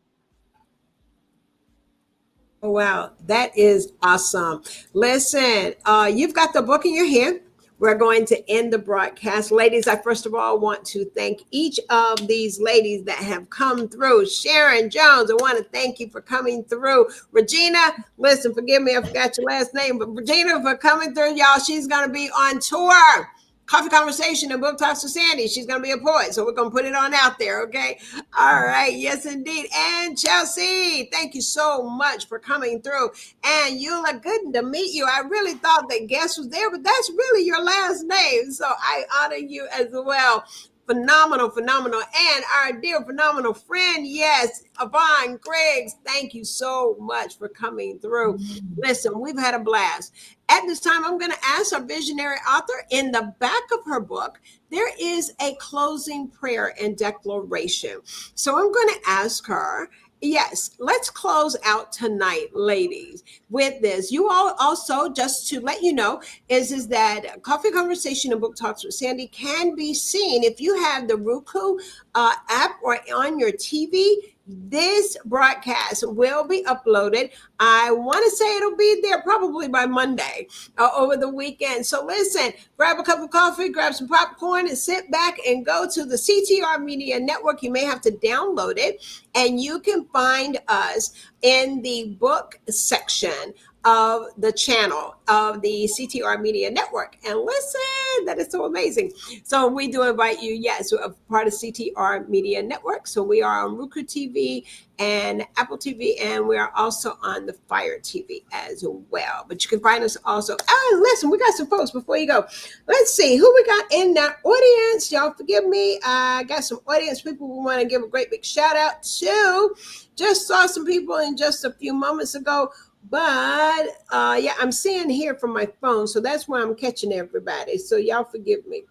Oh, wow, that is awesome. Listen, you've got the book in your hand. We're going to end the broadcast. Ladies, I first of all want to thank each of these ladies that have come through. Sharon Jones, I want to thank you for coming through. Regina, listen, forgive me, I forgot your last name, but Regina for coming through, y'all. She's going to be on tour. Coffee Conversation and Book Talks with Sandy. She's going to be a poet, so we're going to put it on out there, okay? All right, yes, indeed. And Chelsea, thank you so much for coming through. And Eula, good to meet you. I really thought that guest was there, but that's really your last name, so I honor you as well. Phenomenal. And our dear phenomenal friend, yes, Yvonne Griggs, thank you so much for coming through. Listen, we've had a blast. At this time, I'm going to ask our visionary author, in the back of her book, there is a closing prayer and declaration. So I'm going to ask her, yes, let's close out tonight, ladies, with this. You all also, just to let you know, is that Coffee Conversation and Book Talks with Sandy can be seen if you have the Roku app or on your TV. This broadcast will be uploaded. I want to say it'll be there probably by Monday over the weekend. So listen, grab a cup of coffee, grab some popcorn, and sit back and go to the CTR Media Network. You may have to download it, and you can find us in the book section of the channel of the CTR Media Network. And listen, that is so amazing. So we do invite you, yes, we're a part of CTR Media Network. So we are on Roku TV and Apple TV, and we are also on the Fire TV as well. But you can find us also. Oh, listen, we got some folks before you go. Let's see who we got in that audience. Y'all forgive me. I got some audience people we want to give a great big shout out to. Just saw some people in just a few moments ago. But yeah, I'm seeing here from my phone, so that's why I'm catching everybody. So y'all forgive me.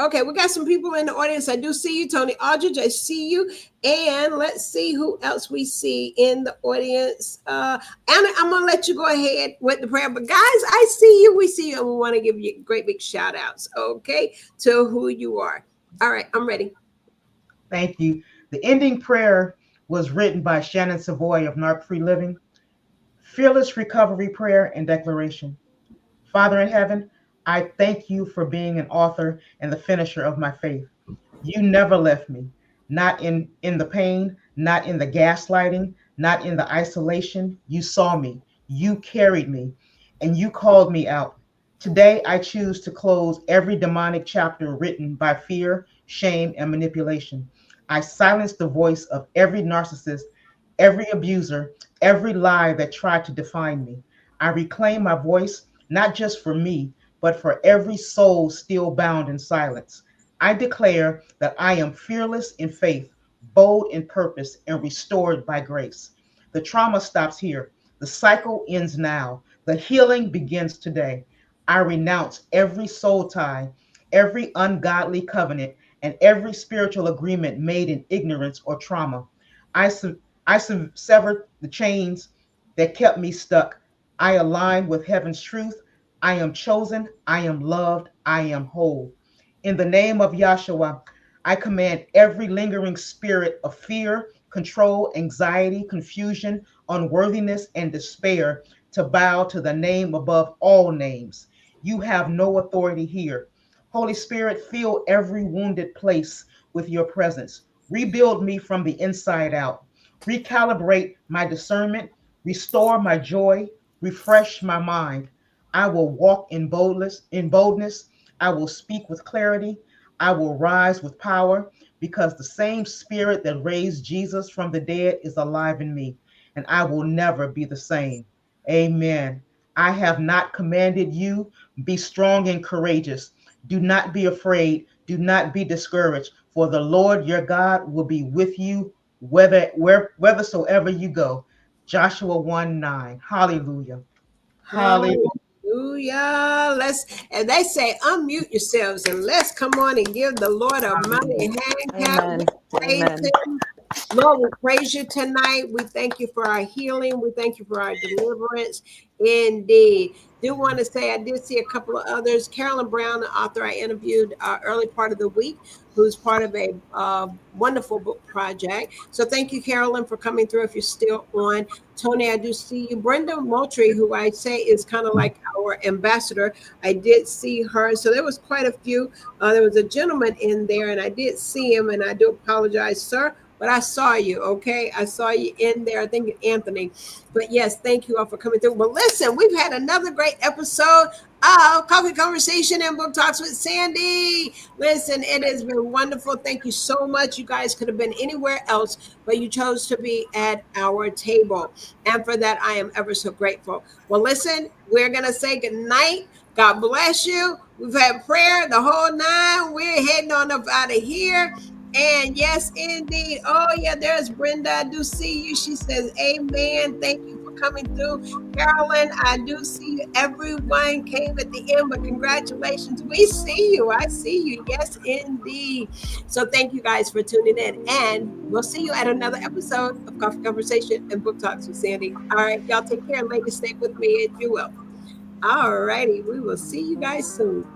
Okay, we got some people in the audience. I do see you, Tony Aldridge. I see you. And let's see who else we see in the audience. Anna, I'm going to let you go ahead with the prayer. But guys, I see you. We see you. And we want to give you great big shout outs, okay, to who you are. All right, I'm ready. Thank you. The ending prayer was written by Shannon Savoy of NARC Free Living. Fearless Recovery Prayer and Declaration. Father in heaven, I thank you for being an author and the finisher of my faith. You never left me, not in the pain, not in the gaslighting, not in the isolation. You saw me, you carried me, and you called me out. Today, I choose to close every demonic chapter written by fear, shame, and manipulation. I silence the voice of every narcissist, every abuser, every lie that tried to define me. I reclaim my voice, not just for me, but for every soul still bound in silence. I declare that I am fearless in faith, bold in purpose, and restored by grace. The trauma stops here. The cycle ends now. The healing begins today. I renounce every soul tie, every ungodly covenant, and every spiritual agreement made in ignorance or trauma. I severed the chains that kept me stuck. I align with heaven's truth. I am chosen. I am loved. I am whole. In the name of Yahshua, I command every lingering spirit of fear, control, anxiety, confusion, unworthiness, and despair to bow to the name above all names. You have no authority here. Holy Spirit, fill every wounded place with your presence. Rebuild me from the inside out. recalibrate my discernment, restore my joy, refresh my mind. I will walk in boldness. I will speak with clarity. I will rise with power because the same spirit that raised Jesus from the dead is alive in me, and I will never be the same. Amen. I have not commanded you. Be strong and courageous. Do not be afraid. Do not be discouraged, for the Lord your God will be with you whithersoever you go. Joshua 1:9. Hallelujah. Hallelujah. Hallelujah. And they say, unmute yourselves and let's come on and give the Lord a mighty hand clap. Amen. Praise Amen. him. Lord, we praise you tonight. We thank you for our healing. We thank you for our deliverance. Indeed. Do want to say I did see a couple of others. Carolyn Brown, the author I interviewed early part of the week, who's part of a wonderful book project. So thank you, Carolyn, for coming through if you're still on. Tony, I do see you. Brenda Moultrie, who I say is kind of like our ambassador, I did see her. So there was quite a few. There was a gentleman in there, and I did see him, and I do apologize, sir. But I saw you, okay? I saw you in there. I think Anthony. But yes, thank you all for coming through. But listen, we've had another great episode of Coffee Conversation and Book Talks with Sandy. Listen, it has been wonderful. Thank you so much. You guys could have been anywhere else, but you chose to be at our table. And for that, I am ever so grateful. Well, listen, we're going to say good night. God bless you. We've had prayer the whole nine. We're heading on up out of here. And yes, indeed. Oh, yeah, there's Brenda. I do see you. She says, amen. Thank you for coming through. Carolyn, I do see you. Everyone came at the end, but congratulations. We see you. I see you. Yes, indeed. So thank you guys for tuning in. And we'll see you at another episode of Coffee Conversation and Book Talks with Sandy. All right, y'all take care. Ladies, stay with me if you will. All righty. We will see you guys soon.